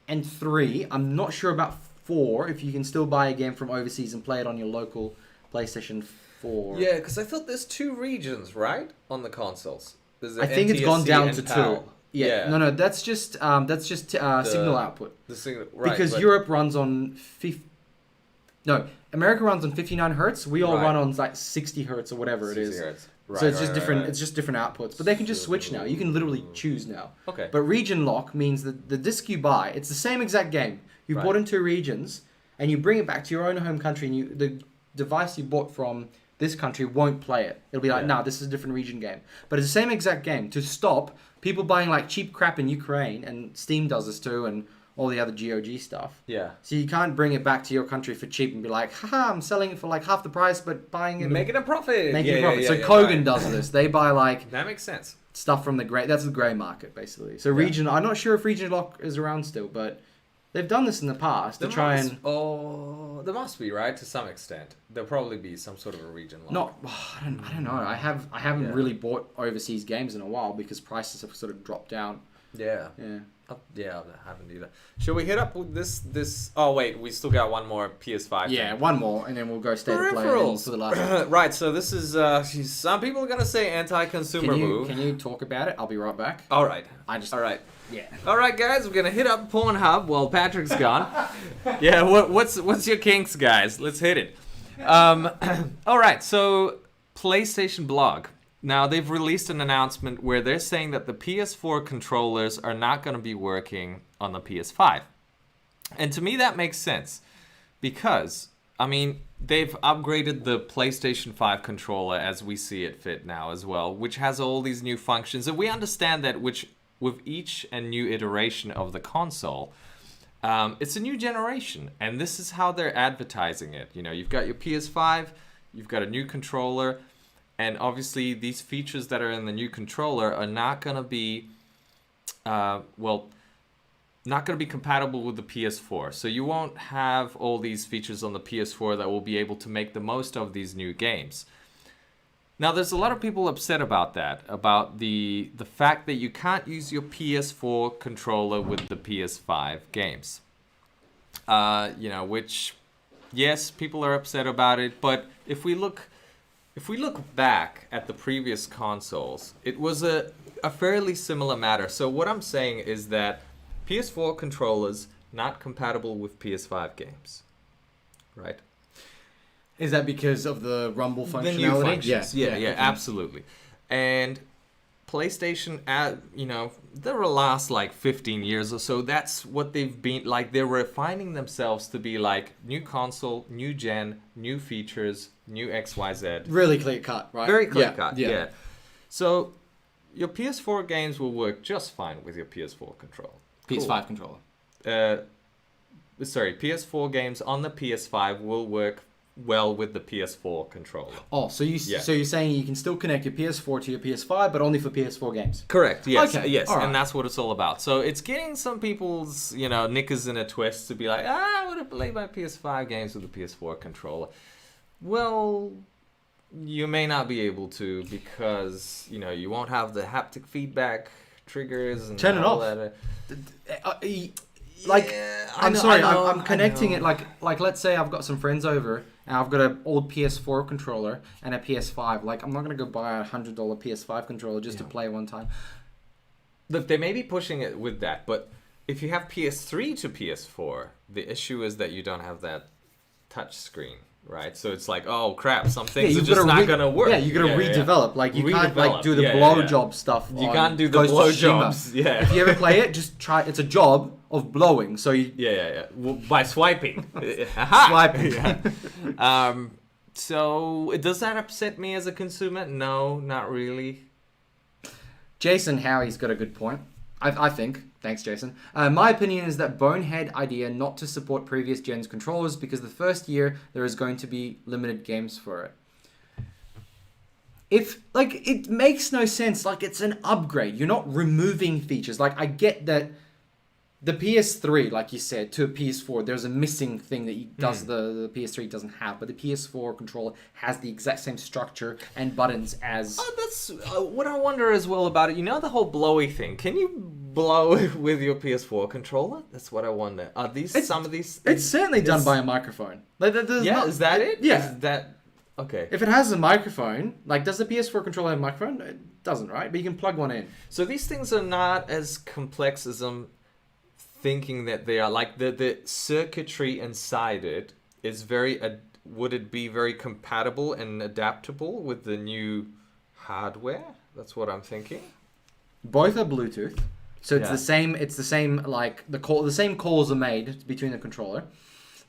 and 3. I'm not sure about 4, if you can still buy a game from overseas and play it on your local PlayStation 4. Yeah, because I thought there's 2 regions, right, on the consoles. There's the I think it's gone NTSC down and to PAL. 2. Yeah. No, that's just signal output. The signal, right? Because but- Europe runs on America runs on 59 hertz. We all Right. run on like 60 hertz or whatever it 60 is. hertz. Right, So it's just right, different. right. It's just different outputs. But they can just switch now. You can literally choose now. Okay. But region lock means that the disc you buy, it's the same exact game. You Right. bought in 2 regions, and you bring it back to your own home country, and the device you bought from this country won't play it. It'll be like, Yeah. nah, this is a different region game. But it's the same exact game. To stop people buying like cheap crap in Ukraine, and Steam does this too, and all the other GOG stuff. Yeah. So you can't bring it back to your country for cheap and be like, haha, I'm selling it for like half the price, but buying it Making a profit. making yeah, a profit. Yeah, So yeah, Kogan right. does this. They buy like That makes sense. stuff from that's the grey market basically. So region, I'm not sure if region lock is around still, but they've done this in the past to try and there must be, right, to some extent. There'll probably be some sort of a region lock. not. I don't know. I haven't Yeah. really bought overseas games in a while because prices have sort of dropped down. Yeah. Yeah. Yeah, I haven't either. Should we hit up with this? Oh wait, we still got one more PS5. Yeah, thing. one more, and then we'll go state of play Peripherals for the last one. Right. So this is some people are gonna say anti-consumer move. Can you talk about it? I'll be right back. All right. All right. Yeah. All right, guys, we're gonna hit up Pornhub while Patrick's gone. Yeah, what's your kinks, guys? Let's hit it. All right, so PlayStation Blog. Now they've released an announcement where they're saying that the PS4 controllers are not going to be working on the PS5, and to me that makes sense because I mean they've upgraded the PlayStation 5 controller as we see it fit now as well, which has all these new functions, and we understand that with each and new iteration of the console, it's a new generation, and this is how they're advertising it. You know, you've got your PS5, you've got a new controller, and obviously these features that are in the new controller are not going to be, not going to be compatible with the PS4. So you won't have all these features on the PS4 that will be able to make the most of these new games. Now, there's a lot of people upset about that, about the fact that you can't use your PS4 controller with the PS5 games. Which, yes, people are upset about it, but if we look back at the previous consoles, it was a fairly similar matter. So what I'm saying is that PS4 controllers not compatible with PS5 games, right? Is that because of the rumble functionality? The new functions. Yeah, okay. absolutely. And PlayStation, the last like 15 years or so, that's what they've been like. They're refining themselves to be like new console, new gen, new features, new XYZ. Really clear cut, right? Very clear cut, yeah. So your PS4 games will work just fine with your PS4 controller. PS5 controller. PS4 games on the PS5 will work well with the PS4 controller. Oh, so you're saying you can still connect your PS4 to your PS5, but only for PS4 games? Correct. Yes. Okay. Yes. Right. And that's what it's all about. So it's getting some people's knickers in a twist to be like, I want to play my PS5 games with the PS4 controller. Well, you may not be able to because you won't have the haptic feedback triggers and turn it off. I'm connecting it like let's say I've got some friends over and I've got an old PS4 controller and a PS5. Like I'm not gonna go buy $100 PS5 controller just to play one time. Look, they may be pushing it with that, but if you have PS3 to PS4, the issue is that you don't have that touch screen. Right, so it's like, oh crap, some things are just not gonna work. Yeah, you gotta redevelop. Like you can't like do the blowjob stuff. You can't do the blowjobs. Yeah. If you ever play it, just try. It's a job of blowing. So you. Yeah. Well, by swiping. Swiping. Yeah. So does that upset me as a consumer? No, not really. Jason Howie's got a good point. I think. Thanks, Jason. My opinion is that bonehead idea not to support previous gen's controllers because the first year there is going to be limited games for it. It makes no sense. Like, it's an upgrade. You're not removing features. Like, I get that the PS3, like you said, to a PS4, there's a missing thing that the PS3 doesn't have, but the PS4 controller has the exact same structure and buttons as... Oh, that's what I wonder as well about it. The whole blowy thing. Can you blow with your PS4 controller? That's what I wonder. Are these some of these... It's certainly done by a microphone. Is that it? Yeah. Is that... Okay. If it has a microphone, like, does the PS4 controller have a microphone? It doesn't, right? But you can plug one in. So these things are not as complex as I'm thinking that they are. Like, the circuitry inside it is would it be very compatible and adaptable with the new hardware? That's what I'm thinking. Both are Bluetooth. So it's the same. It's the same. Like the same calls are made between the controller.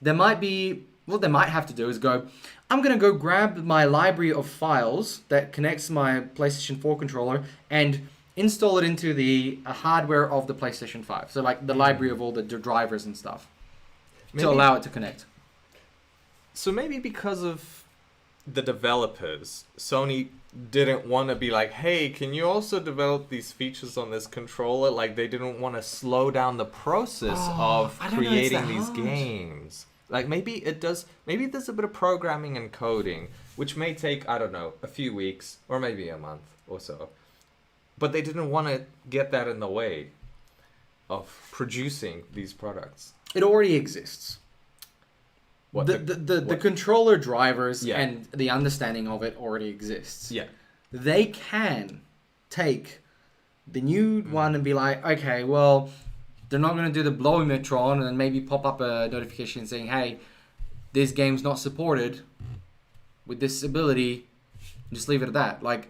There might be. What they might have to do is go. I'm gonna go grab my library of files that connects my PlayStation 4 controller and install it into the hardware of the PlayStation 5. So like the library of all the drivers and stuff to allow it to connect. So maybe because of the developers, Sony didn't want to be like, hey, can you also develop these features on this controller? Like, they didn't want to slow down the process of creating these games. Like, maybe there's a bit of programming and coding, which may take, I don't know, a few weeks or maybe a month or so. But they didn't want to get that in the way of producing these products. It already exists. What, the controller drivers and the understanding of it already exists. Yeah. They can take the new one and be like, okay, well, they're not going to do the blowing Metron and then maybe pop up a notification saying, hey, this game's not supported with this ability. Just leave it at that. Like,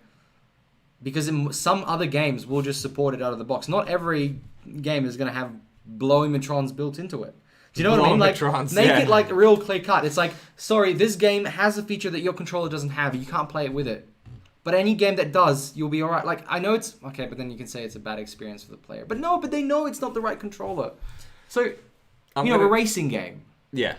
because some other games will just support it out of the box. Not every game is going to have blowing Metrons built into it. Do you know what I mean? Like, make it like a real clear cut. It's like, sorry, this game has a feature that your controller doesn't have. You can't play it with it. But any game that does, you'll be alright. Like, I know it's... Okay, but then you can say it's a bad experience for the player. But no, but they know it's not the right controller. So, a racing game. Yeah.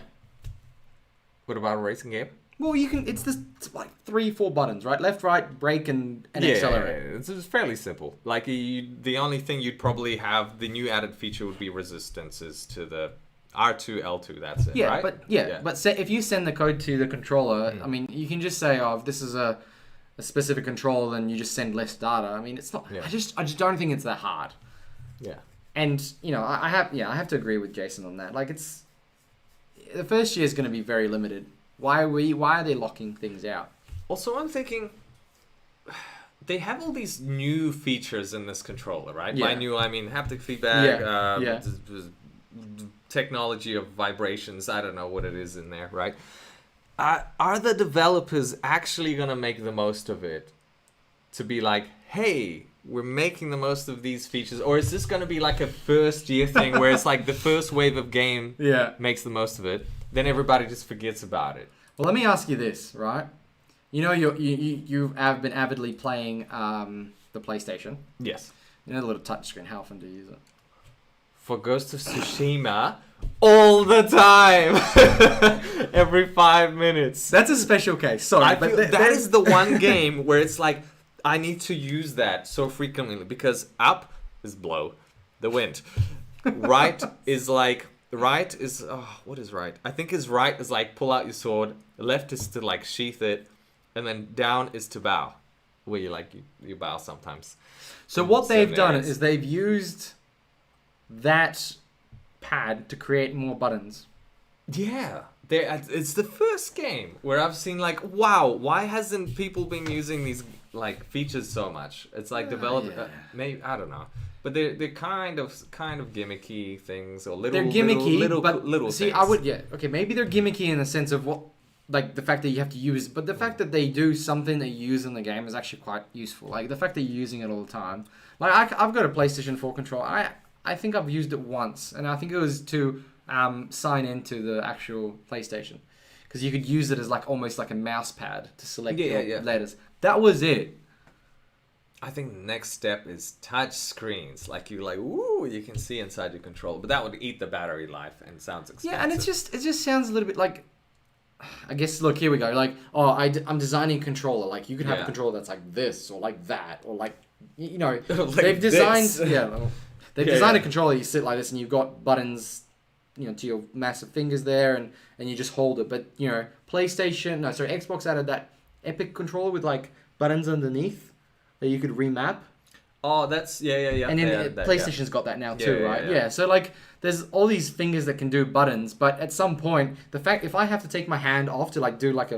What about a racing game? Well, you can... It's like 3-4 buttons, right? Left, right, brake, and accelerate. Yeah, it's fairly simple. Like, the only thing you'd probably have... The new added feature would be resistances to the... R2, L2, that's it, right? But say, if you send the code to the controller, I mean, you can just say, oh, if this is a a specific controller, then you just send less data. I mean, it's not. Yeah. I just don't think it's that hard. Yeah. And I have to agree with Jason on that. Like, it's the first year is going to be very limited. Why are they locking things out? Also, I'm thinking they have all these new features in this controller, right? Yeah. By new, I mean haptic feedback, Yeah. technology of vibrations. I don't know what it is in there, right? Are the developers actually gonna make the most of it? To be like, hey, we're making the most of these features, or is this gonna be like a first year thing where it's like the first wave of game makes the most of it, then everybody just forgets about it? Well, let me ask you this, right? You know, you have been avidly playing the PlayStation. Yes. You know the little touchscreen. How often do you use it? For Ghost of Tsushima, all the time, every 5 minutes. That's a special case. Sorry, I feel that is the one game where it's like I need to use that so frequently because up is blow, the wind. Right is what is right? I think is right is like pull out your sword. Left is to like sheath it, and then down is to bow, where you bow sometimes. So what they've done is they've used that pad to create more buttons. Yeah. It's the first game where I've seen like, wow, why hasn't people been using these like features so much? It's like maybe I don't know, but they're kind of gimmicky things or little. They're gimmicky, little see, things. I would okay, maybe they're gimmicky in the sense of what, like the fact that you have to use, but the fact that they do something that you use in the game is actually quite useful. Like the fact that you're using it all the time. Like I've got a PlayStation 4 controller. I think I've used it once, and I think it was to sign into the actual PlayStation, because you could use it as like almost like a mouse pad to select your letters. That was it. I think the next step is touch screens. Like you can see inside your controller, but that would eat the battery life and sounds expensive. Yeah, and it just sounds a little bit like, I guess, look, here we go. Like, I'm designing a controller. Like, you could have a controller that's like this or like that or like, like they've designed this. They've designed a controller. You sit like this, and you've got buttons, to your massive fingers there, and you just hold it. But Xbox added that Epic controller with like buttons underneath that you could remap. Oh, that's yeah. And then PlayStation's got that now too, right? Yeah. So like, there's all these fingers that can do buttons, but at some point, the fact if I have to take my hand off to like do like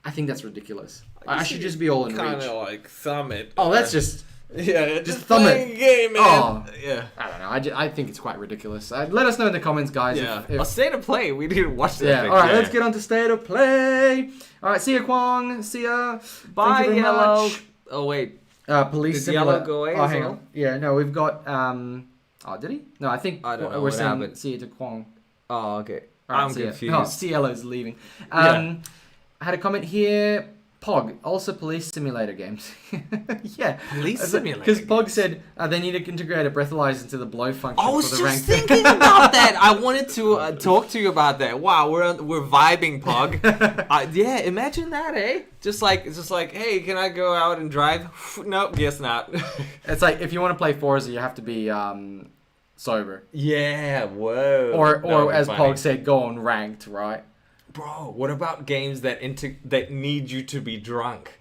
I think that's ridiculous. I should just be all in reach. Kind of like thumb it. Oh, that's just. Yeah, just thumb it. A game, man. Oh, yeah. I don't know. I think it's quite ridiculous. Let us know in the comments, guys. Yeah. If State of Play. We didn't watch that. Yeah. All right. Let's get on to State of Play. All right. See ya, Kwong. See ya. Bye, Thank you very Yellow. much. Oh wait. Police. Did Yellow go away? Oh, hang on. Yeah. No, we've got. Oh, did he? No, I think I don't know we're what saying happened. see ya to Kwong. Oh, okay. All right, I'm see ya. confused. Oh, Cielo's leaving. Yeah. I had a comment here. Pog, also police simulator games. Yeah. Police simulator Because Pog said they need to integrate a breathalyzer into the blow function I was for the just rank. thinking about that. I wanted to talk to you about that. Wow, we're vibing, Pog. Yeah, imagine that, eh? Just like, hey, can I go out and drive? Nope, guess not. It's like if you want to play Forza, you have to be sober. Yeah, whoa. Or as Pog said, go on ranked, right? Bro, what about games that need you to be drunk?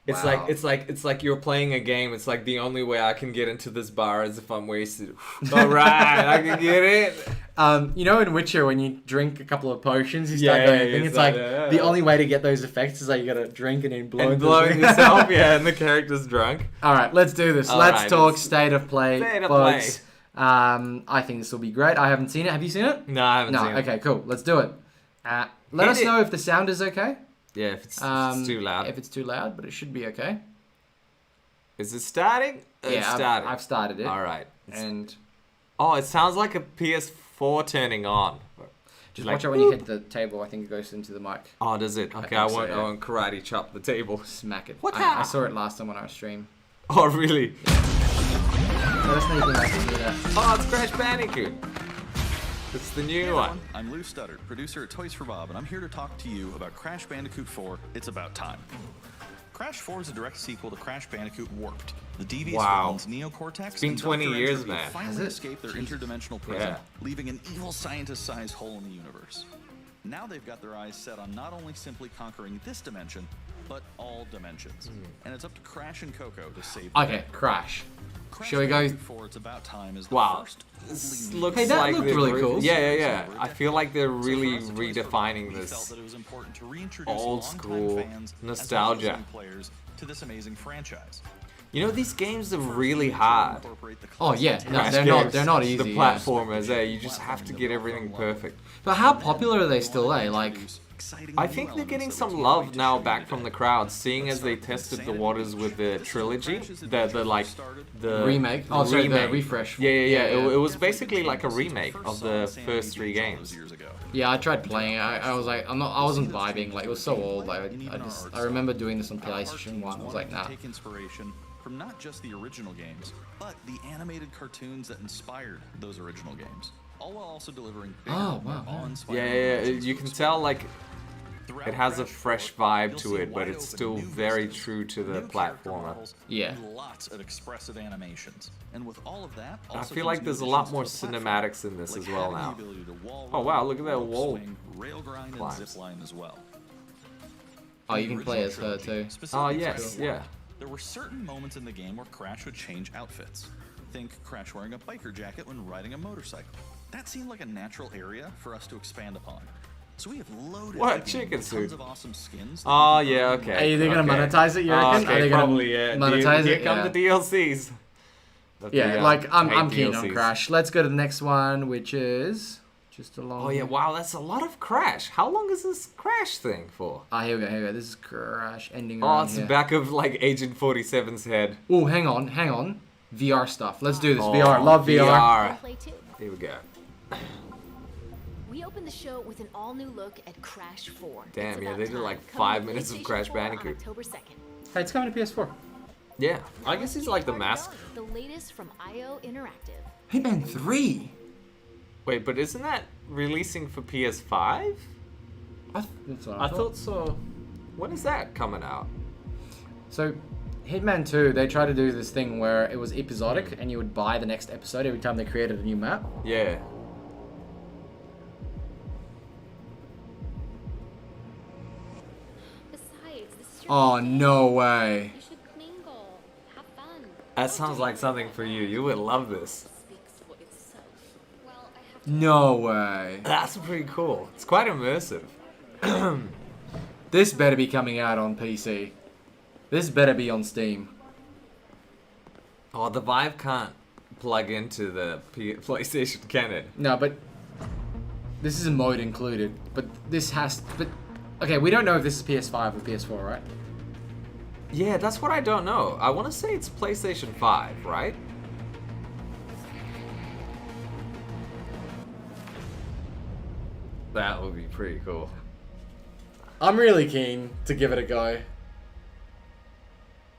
It's Wow. it's like you're playing a game. It's like the only way I can get into this bar is if I'm wasted. All right, I can get it. In Witcher, when you drink a couple of potions, you start going. It's like the only way to get those effects is like you gotta drink and then blow. And blowing yourself, yeah, and the character's drunk. All right, let's do this. Let's talk State of Play, folks. I think this will be great. I haven't seen it. Have you seen it? No, I haven't seen it. Okay, cool. Let's do it. Let us know if the sound is okay. Yeah, if it's too loud. If it's too loud, but it should be okay. Is it starting? It's starting. I've started it. All right. And it sounds like a PS4 turning on. Just watch out when you hit the table. I think it goes into the mic. Oh, does it? Okay, I won't karate chop the table. Smack it. What? I saw it last time on our stream. Oh, really? Let us know if you like to do that. Oh, it's Crash Bandicoot. It's the new one. I'm Lou Studdard, producer at Toys for Bob, and I'm here to talk to you about Crash Bandicoot 4, It's About Time. Crash 4 is a direct sequel to Crash Bandicoot Warped. The devious villains Neo-Cortex it's been and 20 Dr. years, Entropy man. finally escape their interdimensional prison, leaving an evil scientist-sized hole in the universe. Now they've got their eyes set on not only simply conquering this dimension, but all dimensions. And it's up to Crash and Coco to save. Okay, Crash. Crash Shall we go? Bandicoot 4, It's About Time is the Wow. first This fully looks Hey, that like looked they're really cool. Yeah. I feel like they're So really for us at Toys for redefining Bob, we felt this that it was important to reintroduce old longtime school fans, as well as nostalgia. new players to this amazing franchise. You know, these games are really hard. Oh yeah, no, Crash they're not. games, They're not easy. The yeah. platformers, you just have to get everything perfect. But how popular are they still? Like, I think they're getting some love now back from the crowd, seeing as they tested the waters with the trilogy, the remake. Oh, sorry, the remake. refresh. Yeah. It was basically like a remake of the first 3 games. Yeah, I tried playing it. I was like, I wasn't vibing. Like, it was so old. Like, I remember doing this on PlayStation 1. I was like, nah. Take inspiration from not just the original games, but the animated cartoons that inspired those original games, all while also delivering bigger, Oh, wow, more yeah. awe-inspiring Yeah. moments. You can tell like Throughout it has a Crash fresh 4, vibe you'll to see it, but wide it's open still new very vistas, true to the new character platformer. models, Yeah. and lots of expressive animations. And with all of that, I also feel comes like new there's a lot additions more to the platform, cinematics in this like as well having the now. ability to wall Oh, wow, run, look at that rope wall swing, rail grind, and climb. zip line as well. Oh, you In can the play as original her trilogy, too. specifically Oh, yes, Crash 1, yeah. There were certain moments in the game where Crash would change outfits. Think Crash wearing a biker jacket when riding a motorcycle. That seemed like a natural area for us to expand upon. So we have loaded What? the game Chicken with tons suit? of awesome skins. that Oh you can yeah, earn okay. Are they gonna okay. monetize it, you reckon? Oh, Are okay, they gonna probably, yeah. monetize Here it? come Yeah. the DLCs. Yeah, like I'm paid keen on DLCs. Crash. Let's go to the next one, which is just a long. Oh yeah, wow, that's a lot of Crash. How long is this Crash thing for? Ah, here we go. This is Crash ending. Oh, around it's here. the back of like Agent 47's head. Oh, hang on. VR stuff. Let's do this. Oh, VR. Love VR. Play too. Here we go. We opened the show with an all-new look at Crash 4. Damn, It's yeah, About they did Time, like coming 5 to minutes of PlayStation Crash 4 on Bandicoot. October 2nd. Hey, it's coming to PS4. Yeah, I guess he's like the mask. The latest from IO Interactive. Hitman 3. Wait, but isn't that releasing for PS5? That's what I thought so. When is that coming out? So, Hitman 2, they tried to do this thing where it was episodic, and you would buy the next episode every time they created a new map. Yeah. Besides, this is your Oh, birthday. no way. You should mingle. Have fun. That sounds like something for you. You would love this. Speaks for itself. Well, I have to No way. That's pretty cool. It's quite immersive. This better be coming out on PC. This better be on Steam. Oh, the Vive can't plug into the PlayStation, can it? No, but this is a mode included. But this has. But okay, we don't know if this is PS5 or PS4, right? Yeah, that's what I don't know. I want to say it's PlayStation 5, right? That would be pretty cool. I'm really keen to give it a go.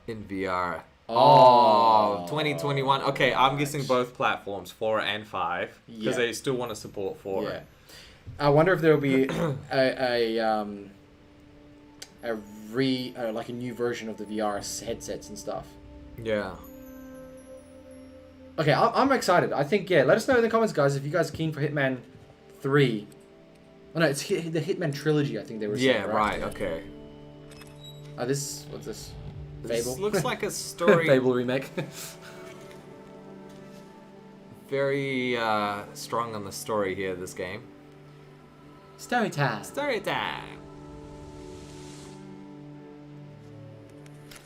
In VR. Oh. 2021. Okay, I'm guessing both platforms, 4 and 5, because Yeah. they still want to support 4. Yeah. I wonder if there will be like a new version of the VR headsets and stuff. Yeah. Okay, I'm excited. I think, yeah, let us know in the comments, guys, if you guys are keen for Hitman 3. Oh, no, it's the Hitman trilogy, I think they were saying, Yeah, right, okay. What's this? This Fable? looks like a story. Fable remake. Very strong on the story here, this game. Story time. Story time.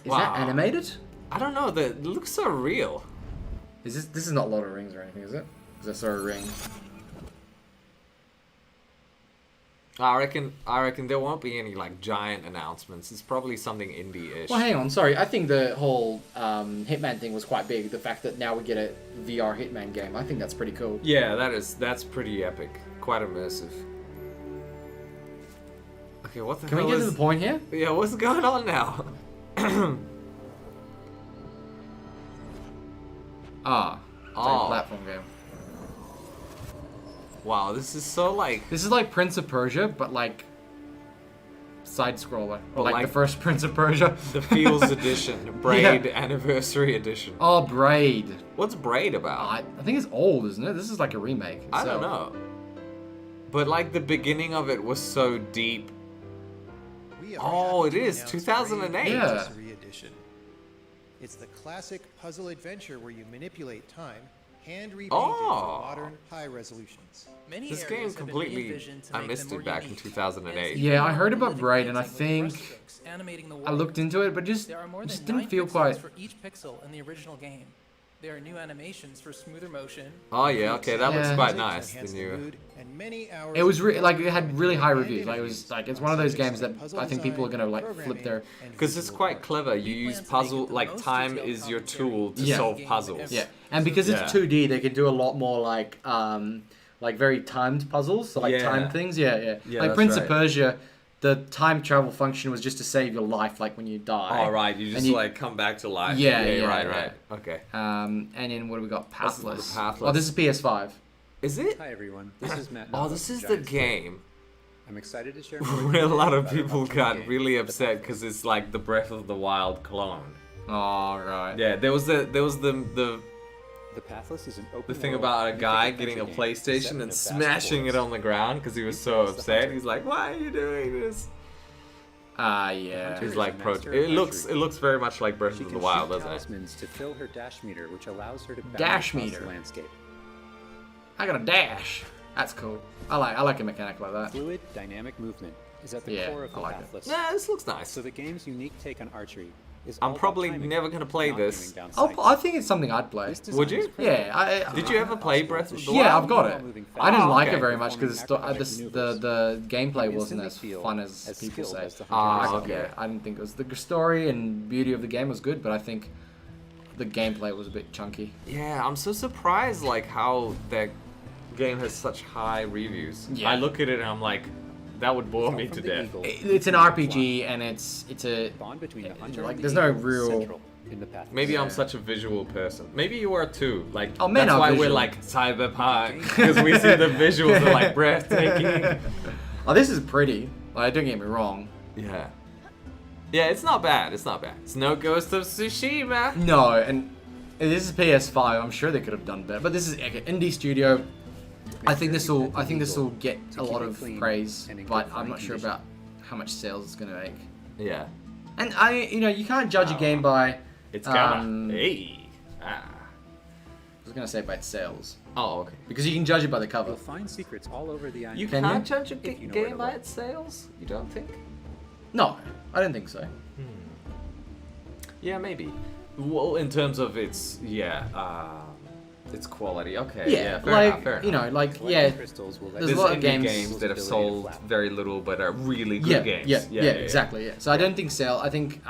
Is Wow. that animated? I don't know, it looks so real. This is not Lord of the Rings or anything, is it? Is that sort of ring? I reckon there won't be any like giant announcements. It's probably something indie-ish. Well, hang on, sorry. I think the whole Hitman thing was quite big. The fact that now we get a VR Hitman game, I think that's pretty cool. Yeah, that's pretty epic. Quite immersive. Okay, what the Can hell we get is... to the point here? Yeah, what's going on now? It's like Oh. a platform game. Wow, this is so like... This is like Prince of Persia, but like side scroller, or like like- the first Prince of Persia. The Feels Edition. Braid Anniversary Edition. Oh, Braid. What's Braid about? I think it's old, isn't it? This is like a remake. I so- don't know. But like the beginning of it was so deep. 3 are Oh, happy it to is, announce 2008. Brave Yeah. Rotisserie Edition. It's the classic puzzle adventure where you manipulate time, hand repainted Oh. for modern high resolutions. Many This areas game have been completely, re-envisioned to I make missed them it more back in unique. 2008. And Yeah, I heard even about Braid, and I living paintings think with brushstrokes animating the I looked world. into it, but just There are more just than 9 didn't feel pixels quite. for each pixel in the original game. There are new animations for smoother motion. Oh yeah, okay, that looks Yeah. quite Music to nice. The enhance the new. mood, and many hours It was of like it had really high and reviews. Like it was interviews like it's on one of those subjects games like that puzzle I think people are design, gonna like flip programming, their. and Because it's visual quite art. clever. You He use plans to make puzzle it the like most time detailed is your commentary tool to Yeah. solve game puzzles. ever. Yeah, and because it's Yeah. 2D, they can do a lot more like very timed puzzles, so like Yeah. timed things. Yeah, yeah. Yeah, Like that's Prince right. of Persia, the time travel function was just to save your life, like when you die. Oh right, you And just you- like come back to life. Yeah, yeah, right, yeah. right. Okay. And then what do we got? That's the Pathless. Pathless. Oh, this is PS5. Is it? Hi everyone, this is Matt. Oh, Nava this from is the Giants Play. game I'm excited to share where a lot of about our people upcoming got game, really The upset Pathless. because it's like the Breath of the Wild clone. Oh right. Yeah, there was the The Pathless is an open the thing world about a mythic guy adventure getting a game set PlayStation in and a vast smashing it forest. on the ground because he was so He's the upset. hunter. He's like, "Why are you doing this?" Yeah. hunter He's is like, a master of it looks archery. very much like Breath She of can the Wild, shoot doesn't it? talismans to fill her dash meter, which allows her to bound Dash across meter. the landscape. I got a dash. That's cool. I like a mechanic like that. Fluid, dynamic movement is at the Yeah, core of I the like it. Pathless. Nah, this looks nice. So the game's unique take on archery is I'm all about probably timing, never gonna play not this. aiming down I sights. think it's something I'd play. This Would design you? is critical. Yeah. Did you ever play Breath of the Wild? Yeah, I've got it. While moving I didn't Oh, like okay. it very much because Performing the gameplay You wasn't instantly as feel fun as as people skilled say. as the Ah, hunter okay. yourself. I didn't think it was the story and beauty of the game was good, but I think the gameplay was a bit chunky. Yeah, I'm so surprised like how that game has such high reviews. Yeah. I look at it and I'm like, that would bore Felt me from to the death. eagle It's an to the RPG and it's a fly. Bond between the hunter like and the there's no eagle is real. central in the Pathless. Maybe I'm Yeah. such a visual person. Maybe you are too. Like Oh, men that's are why we're visual. like cyberpunk because we see the visuals are like breathtaking. Oh, this is pretty. Like, don't get me wrong. Yeah. Yeah, it's not bad. It's not bad. It's no Ghost of Tsushima. No, and this is PS5. I'm sure they could have done better, but this is like, an indie studio. I think this will. I think this will get a lot of praise, but I'm not sure about how much sales it's gonna make. Yeah. And you can't judge a game by. It's gonna. Um, Hey. Ah. I was gonna say by its sales Oh, okay. because you can judge it by the cover. You'll find secrets all over the island. You Can can't you? judge a If you know where game to by look. its sales? You don't think? No, I don't think so. Yeah, maybe. Well, in terms of its quality. Okay. Yeah. Fair like enough, fair enough. Collecting crystals will let There's you a lot There's of indie games- games that have ability to sold flap. very little but are really good games. Yeah, exactly. Yeah. So I don't think sale. I think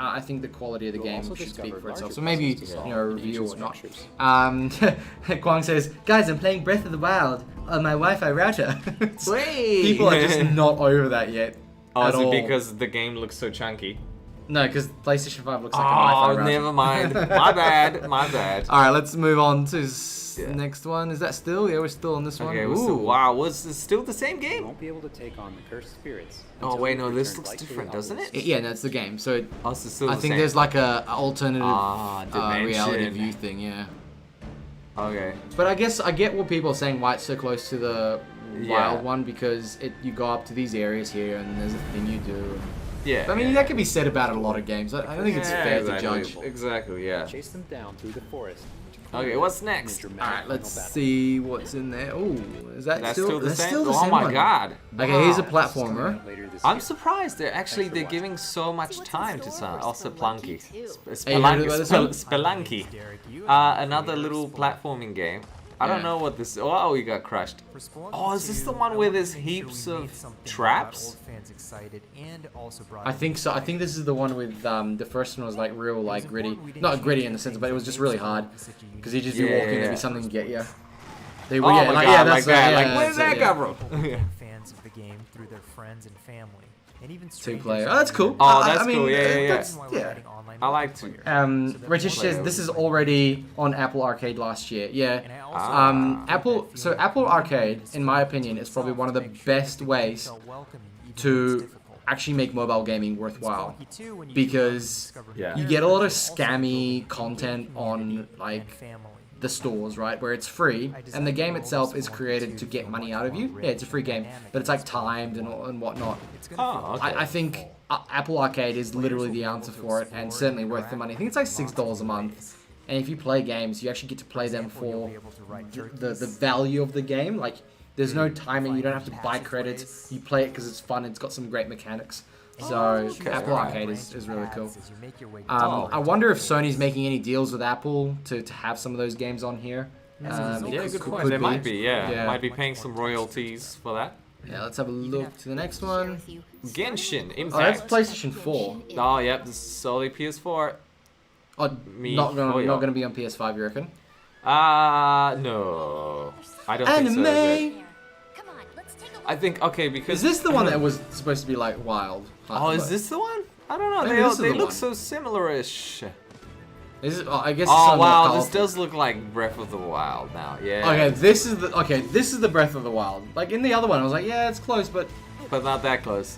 the quality of the You'll game also should speak discover for itself. larger So maybe puzzles to solve a in review or ancient not. structures. Kwang says, "Guys, I'm playing Breath of the Wild on my Wi-Fi router." Wait. People are just not over that yet. Oh, at is it all. because the game looks so chunky? No, because PlayStation 5 looks like a Wi-Fi Oh, router. never mind. My bad. My bad. All right, let's move on to Yeah. next one. Is that still? Yeah, we're still on this one. Okay, Ooh. wow, was it still the same You game? won't be able to take on the cursed spirits. Oh until wait, you've no, this returned looks light to the different, doesn't it? obelisk. Yeah, no, it's the game. So Oh, it's still I the think same. there's like a alternative reality dimension. view thing. Yeah. Okay. But I guess I get what people are saying why it's so close to the Yeah. wild one because you go up to these areas here and there's a thing you do. Yeah. But I mean yeah. that can be said about a lot of games. I don't think it's Yeah, fair exactly. to judge. Exactly, yeah. Chase them down through the forest. to Okay, clear what's them in a next? dramatic All right, let's final battle. see what's in there. Oh, is that That's still still the that's same? still the Oh same my one. god. Okay, here's a Wow. platformer. Later this I'm year. surprised they're actually for they're watching. giving so much what's in time to store some. for Also Spelunky, Spelunky. too. Hey, you heard about this one? Spelunky. Another little platforming game. I don't Yeah. know what this. Oh, we got crushed. Oh, is this the one where there's heaps of traps? I think so. I think this is the one with the first one was like real like gritty, not gritty in the sense, but it was just really hard because you just be Yeah, walking, yeah, there'd yeah. be something to get you. They Oh were yeah, my like, god, yeah, like that's that. yeah, Like, where did that's that it, come yeah. from? Yeah. fans of the game through their friends and family, and even Two strangers player. on Oh, that's the cool. internet. Oh, I that's mean, cool. Yeah, yeah, yeah. that's- Why we're yeah. adding online I like to. multiplayer. Rich says this is already on Apple Arcade last year. Yeah. And I also Apple Arcade, in my opinion, is probably one of the best ways to actually make mobile gaming worthwhile because Yeah. you get a lot of scammy content on like the stores, right, where it's free, and the game itself is created to get money out of you. Yeah, it's a free game, but it's like timed and whatnot. Oh, okay. I think Apple Arcade is literally the answer for it, and certainly worth the money. I think it's like $6 a month. And if you play games, you actually get to play them for the value of the game. Like, there's no timing. You don't have to buy credits. You play it because it's fun. It's got some great mechanics. So Apple Arcade is really cool. I wonder if Sony's making any deals with Apple to have some of those games on here. Yeah, good point. Could They be. might be, Yeah. Might be paying some royalties for that. Yeah, let's have a look to the next one. Genshin Oh, that's Impact. PlayStation 4. Oh, yep, this is solely PS4. Oh, not Foyo. gonna be on PS5, you reckon? No. I don't think so. Anime. Come on, let's take a look. I think, okay, because... Is this the one that was supposed to be like wild? Oh, is this the one? I don't know. Maybe this is They the look one. so similar-ish. Is it? Oh, I guess. It's Oh somewhat wow, colorful. this does look like Breath of the Wild now. Yeah. Okay, this is the Breath of the Wild. Like in the other one, I was like, yeah, it's close, but But not that close.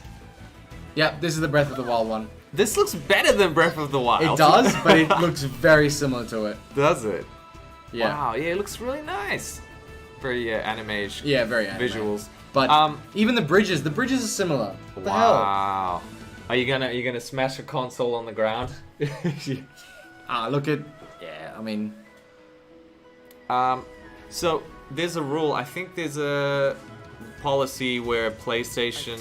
yeah, this is the Breath of the Wild one. This looks better than Breath of the Wild. It does, but it looks very similar to it. Does it? Yeah. Wow. Yeah, it looks really nice. Very animation. Yeah, very anime. Visuals. But even the bridges are similar. What the hell? Wow. Are you gonna smash a console on the ground? Look at. Yeah, I mean. So there's a rule. I think there's a policy where PlayStation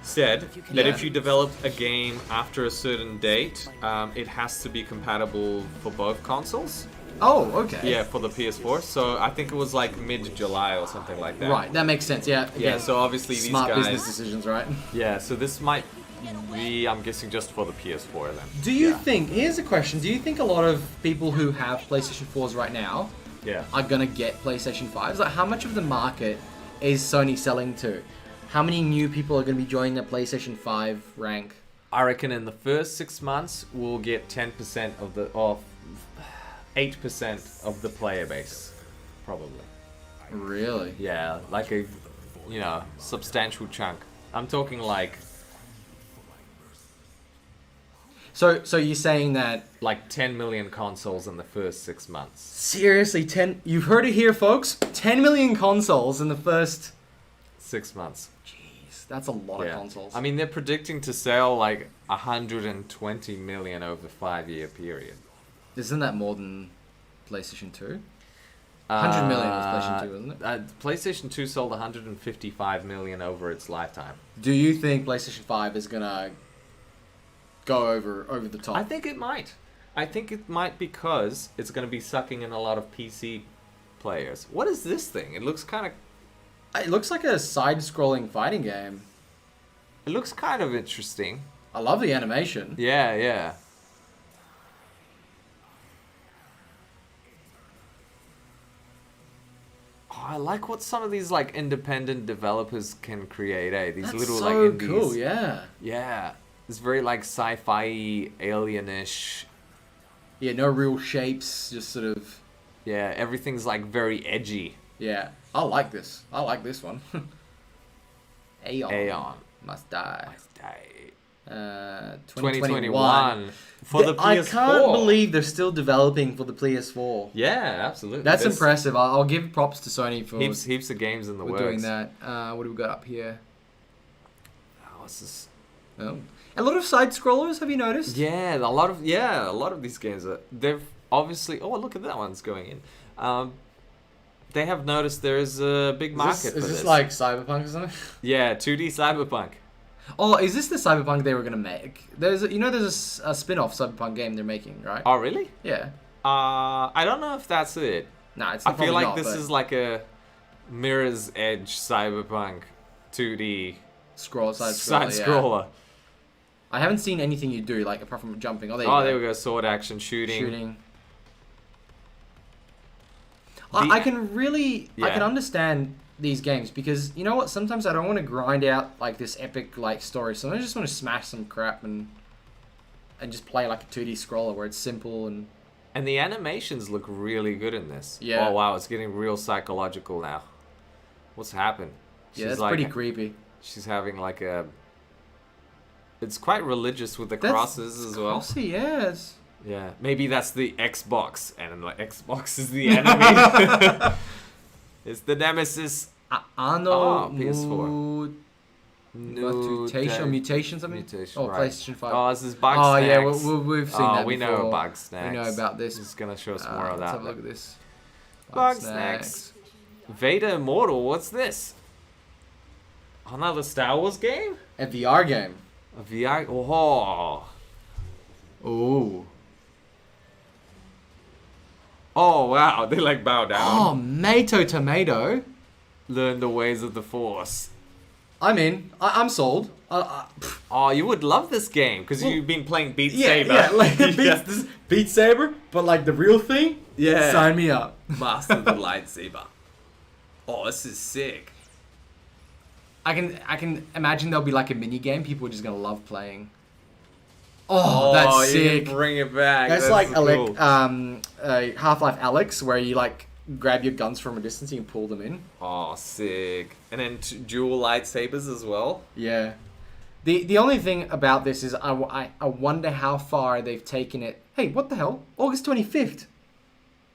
said that if you develop a game after a certain date, it has to be compatible for both consoles. Oh, okay. Yeah, for the PS4. So I think it was like mid-July or something like that. Right, that makes sense. Yeah. Yeah. Again, So obviously these smart guys. business decisions, right? Yeah. So this might be, I'm guessing, just for the PS4 then. Do you think? Here's a question. Do you think a lot of people who have PlayStation 4s right now Yeah. are gonna get PlayStation 5s? Like, how much of the market is Sony selling to? How many new people are gonna be joining the PlayStation 5 rank? I reckon in the first 6 months we'll get 10% of 8% of the player base, probably. Really? Yeah, like a, substantial chunk. I'm talking like So you're saying that 10 million consoles in the first 6 months. seriously, 10? You've heard it here, folks. 10 million consoles in the first. 6 months. Jeez, that's a lot of consoles. I mean, they're predicting to sell like 120 million over a 5-year period. Isn't that more than PlayStation 2? 100 million was PlayStation 2, wasn't it? PlayStation 2 sold 155 million over its lifetime. Do you think PlayStation 5 is gonna go over the top? I think it might. I think it might because it's going to be sucking in a lot of PC players. What is this thing? It looks kind of... It looks like a side-scrolling fighting game. It looks kind of interesting. I love the animation. Yeah, yeah. Oh, I like what some of these like independent developers can create, eh? These That's little so like indies. cool, yeah. Yeah. It's very like sci-fi alienish. Yeah, no real shapes, just sort of... Yeah, everything's like very edgy. Yeah, I like this. I like this one. Aeon. Must die. 2021 for the PS4. I can't believe they're still developing for the PS4. Yeah, absolutely. That's There's impressive. I'll give props to Sony for heaps of games in the works. doing that. What do we got up here? Oh, what's this? Oh. A lot of side scrollers. Have you noticed? Yeah, a lot of these games they've obviously. Oh, look at that one's going in. They have noticed there is a big market for Is this. this like Cyberpunk or something? Yeah, 2D Cyberpunk. Oh, is this the Cyberpunk they were gonna make? There's a spin-off Cyberpunk game they're making, right? Oh, really? Yeah. I don't know if that's it. Nah, it's I feel probably like not, this but is like a Mirror's Edge Cyberpunk 2D side side scroller. scroller. I haven't seen anything you do like apart from jumping. Oh, There we go. Sword action shooting. Shooting. The- I can really, I Yeah. can understand these games because you know what? Sometimes I don't want to grind out like this epic like story. So I just want to smash some crap and just play like a 2D scroller where it's simple and. And the animations look really good in this. Yeah. Oh wow, it's getting real psychological now. What's happened? Yeah, that's like, pretty creepy. She's having like a. It's quite religious with the crosses as well. Crossy, yeah. Yeah, maybe that's the Xbox, and the Xbox is the enemy. It's the nemesis. Ano PS4. mutation something? Mutation, Oh, right. PlayStation 5. Oh, this is Bug Oh yeah, Snacks. we've seen that we before. know Bug Snacks. We know about this. It's gonna show us more of Let's that. have a look at this. Bug Snacks. Vader Immortal, what's this? Another Star Wars game? A VR game. A VR. Oh. Ooh. Oh wow, they like bow down. Oh, Mato Tomato. Learn the ways of the Force. I mean, I'm sold. Oh, you would love this game because Well, you've been playing Beat Yeah, Saber. yeah, like Yeah. Beat Saber, but like the real thing. Yeah. Sign me up. Master the lightsaber. Oh, this is sick. I can imagine there'll be like a mini game people are just gonna love playing. Oh, that's you sick. can bring it back. That's like cool. Half-Life Alex, where you like grab your guns from a distance and you pull them in. Oh, sick. And then dual lightsabers as well. Yeah. The only thing about this is I wonder how far they've taken it. Hey, what the hell? August 25th.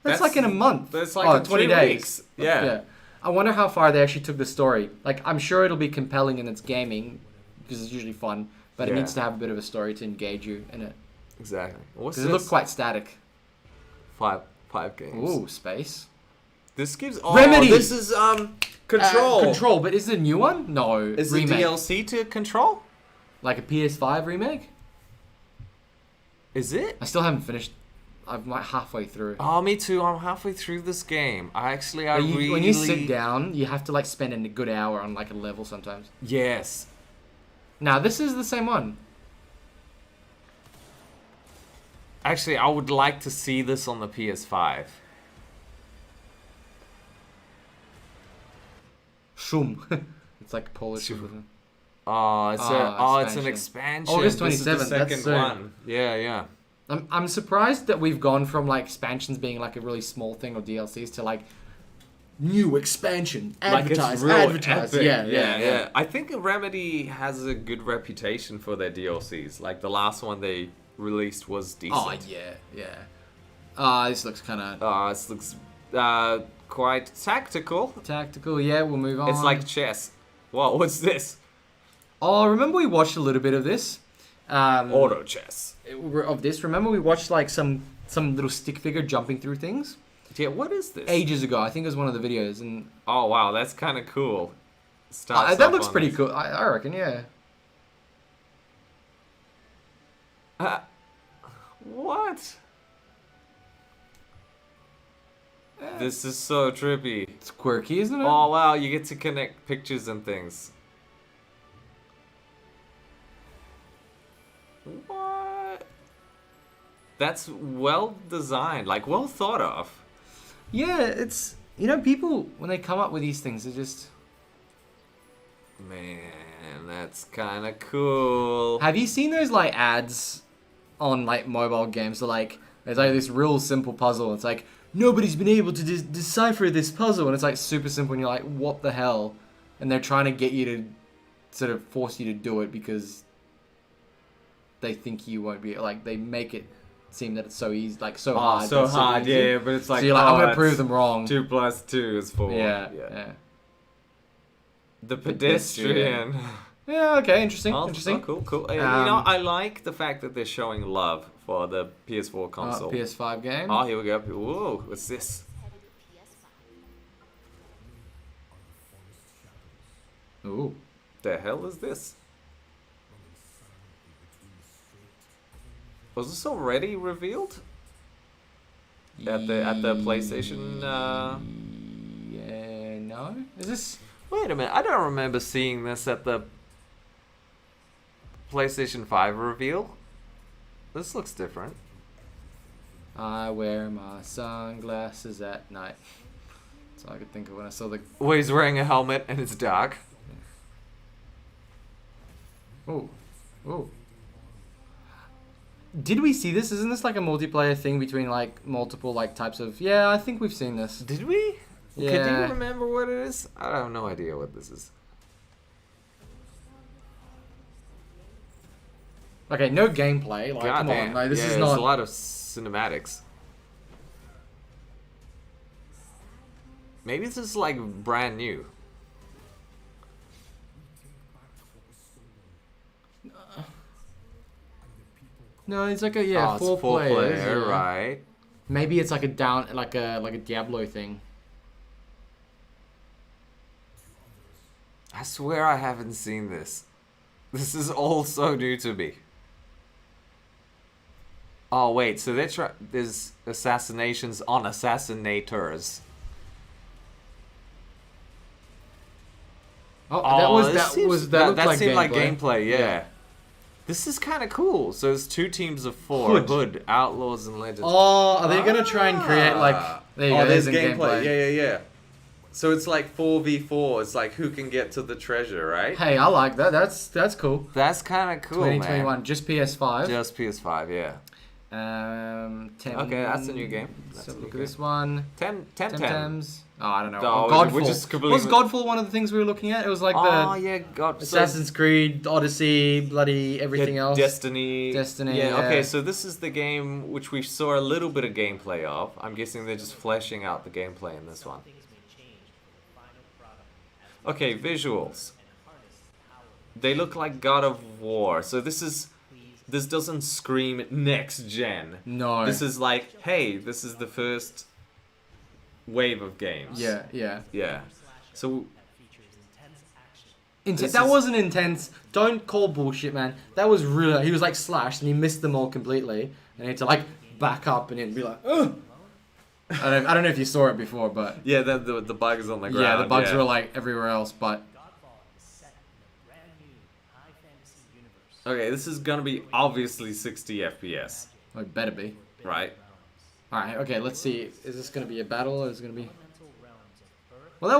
That's like in a month. That's like in 20 2 days. weeks. Yeah. I wonder how far they actually took the story. Like, I'm sure it'll be compelling in its gaming, because it's usually fun, but it Yeah. needs to have a bit of a story to engage you in it. Exactly. What's Because this? it looked quite static. Five games. Ooh, space. This gives. Oh, Remedy! This is Control. Control, but is it a new one? No. Is it remake. DLC to Control? Like a PS5 remake? Is it? I still haven't finished. I'm like halfway through. Oh, me too. I'm halfway through this game. When you sit down, you have to like spend a good hour on like a level sometimes. Yes. Now this is the same one. Actually, I would like to see this on the PS5. Shum. It's like Polish. Shum. Or Oh, it's an expansion. expansion. August This is the 27th, that's second soon. one. Yeah. I'm surprised that we've gone from like expansions being like a really small thing or DLCs to like new expansion, advertise. Epic. Yeah. I think Remedy has a good reputation for their DLCs. Like the last one they released was decent. Oh yeah. This looks kind of This looks quite tactical. tactical. Yeah, we'll move on. It's like chess. Whoa, what's this? Oh, remember we watched a little bit of this? Auto chess. Of this. Remember we watched like some little stick figure jumping through things Yeah, what is this? ages ago. I think it was one of the videos, and Oh wow, that's kind of cool. Starts that off looks on pretty this. cool. I reckon, yeah. What? This is so trippy. It's quirky, isn't it? Oh wow, you get to connect pictures and things. What? That's well designed, like well thought of. Yeah, it's people when they come up with these things, they just. Man, that's kind of cool. Have you seen those like ads on like mobile games? So like there's like this real simple puzzle. It's like nobody's been able to decipher this puzzle, and it's like super simple, and you're like, what the hell? And they're trying to get you to sort of force you to do it because they think you won't be like they make it seem that it's so easy, like so hard. So but super hard, easy. yeah, but it's like, So you're like, I'm gonna that's prove them wrong. 2 + 2 is 4. Yeah. The pedestrian. Yeah. Okay. Interesting. Oh, Interesting. cool. I like the fact that they're showing love for the PS4 console. PS5 game. Oh, here we go. Whoa, what's this? Ooh. The hell is this? Was this already revealed? At the PlayStation? Yeah. No. Is this? Wait a minute. I don't remember seeing this at the PlayStation 5 reveal. This looks different. I wear my sunglasses at night. That's all I could think of when I saw the. Well, he's wearing a helmet and it's dark. Oh. Oh. Did we see this? Isn't this like a multiplayer thing between like multiple like types of? Yeah, I think we've seen this. Did we? Can Yeah. you remember what it is? I have no idea what this is. Okay, no gameplay. Like, come on, like, this is There's not. a lot of cinematics. Maybe this is like brand new. No, it's like a Oh, it's four players. player, Yeah. right? Maybe it's like a Diablo thing. I swear I haven't seen this. This is all so new to me. Oh wait, so there's assassinations on assassinators. Oh, that looked seemed like gameplay. gameplay, yeah. This is kind of cool. So it's 2 teams of 4. Hood. Hood, Outlaws, and Legends. Oh, are they gonna try and create like? There you go. there's There's gameplay. Yeah. So it's like 4v4. It's like who can get to the treasure, right? Hey, I like that. That's cool. That's kind of cool, 2021, man. just PS5. Just PS5, yeah. 10. Okay, that's a new game. Let's have a look at this one. Temtem's. Oh, I don't know. Oh, Godfall. which is completely- Was Godfall one of the things we were looking at? It was like Oh the yeah, God. Assassin's Creed, Odyssey, bloody everything else. Destiny. Destiny, Yeah, yeah. okay, so this is the game which we saw a little bit of gameplay of. I'm guessing they're just fleshing out the gameplay in this one. Okay, visuals. They look like God of War. So this doesn't scream next gen. No. This is like, hey, this is the first wave of games. Yeah. Yeah. So That is- wasn't intense. Don't call bullshit, man. That was really. He was like slashed and he missed them all completely. And he had to like back up and it'd be like, ugh. I don't know if you saw it before, but yeah, the bugs on the ground. yeah, the bugs were like everywhere else. But Okay, this is gonna be obviously 60 FPS, it better be. right? All right. Okay. Let's see. Is this gonna be a battle or is it gonna be? Well,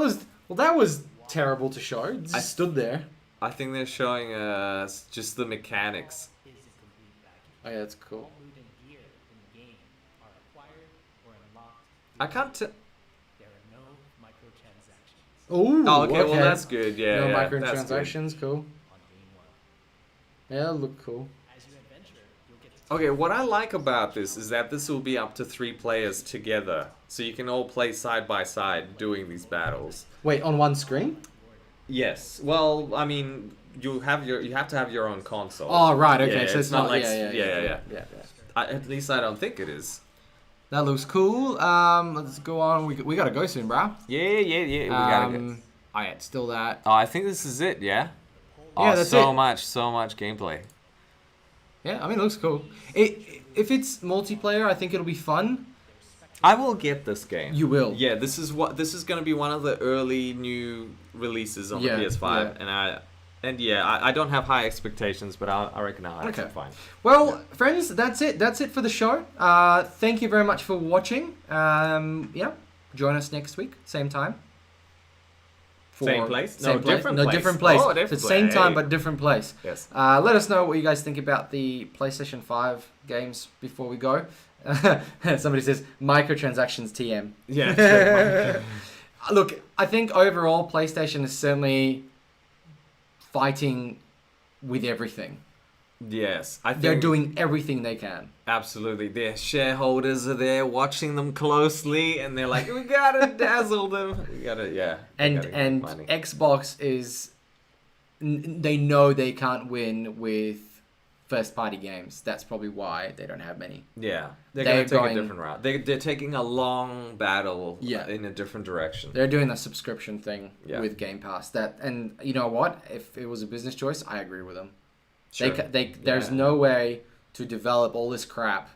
that was terrible to show. It just stood there. I think they're showing us just the mechanics. Oh yeah, that's cool. I can't. Ooh, Oh, okay, well that's good. Yeah, No yeah, that's good. microtransactions. Cool. Yeah, that look cool. Okay, what I like about this is that this will be up to 3 players together, so you can all play side by side doing these battles. Wait, on one screen? Yes. Well, I mean, you have to have your own console. Oh, right. Okay, Yeah, so it's not like yeah. yeah. At least I don't think it is. That looks cool. Let's go on. We gotta go soon, bro. Yeah. We gotta go. Oh yeah, it's still that. Oh, I think this is it. Yeah. Yeah, Oh, that's so it. much gameplay. Yeah, I mean, it looks cool. If it's multiplayer, I think it'll be fun. I will get this game. You will. Yeah, this is going to be one of the early new releases on Yeah, the PS5, yeah. and I don't have high expectations, but I reckon I'll have some fun. Well, friends, that's it. That's it for the show. Thank you very much for watching. Yeah, join us next week, same time. Same place? Same No, place. different No, place. different place. Oh, So different it's same place. time but different place. Yes. Let us know what you guys think about the PlayStation 5 games before we go. Somebody says microtransactions TM. Yeah. Look, I think overall PlayStation is certainly fighting with everything. Yes, I think They're doing everything they can. absolutely. Their shareholders are there watching them closely, and they're like, "We gotta dazzle them. We gotta, yeah." we And gotta get and money. Xbox is they know they can't win with first party games. That's probably why they don't have many. Yeah, they're They're gonna take going- a different route. They're taking a long battle Yeah. in a different direction. They're doing a subscription thing Yeah. with Game Pass. And you know what? If it was a business choice, I agree with them. Sure. There's Yeah. no way to develop all this crap.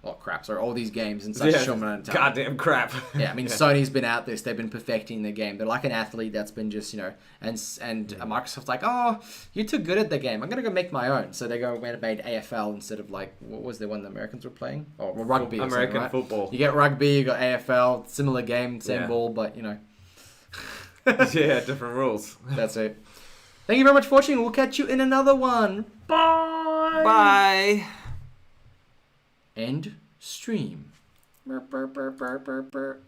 Well, all these games in such a short amount of time. Goddamn crap. Yeah, I mean, Sony's been at this. They've been perfecting their game. They're like an athlete that's been just, and Microsoft's like, oh, you're too good at the game. I'm going to go make my own. So they went and made AFL instead of like, what was the one the Americans were playing? Oh, well, rugby. or something, American right? football. You get rugby, you got AFL, similar game, same Yeah. ball, but, Yeah, different rules. that's it. Thank you very much for watching. We'll catch you in another one. Bye. Bye. End stream. Burr, burr, burr, burr, burr, burr.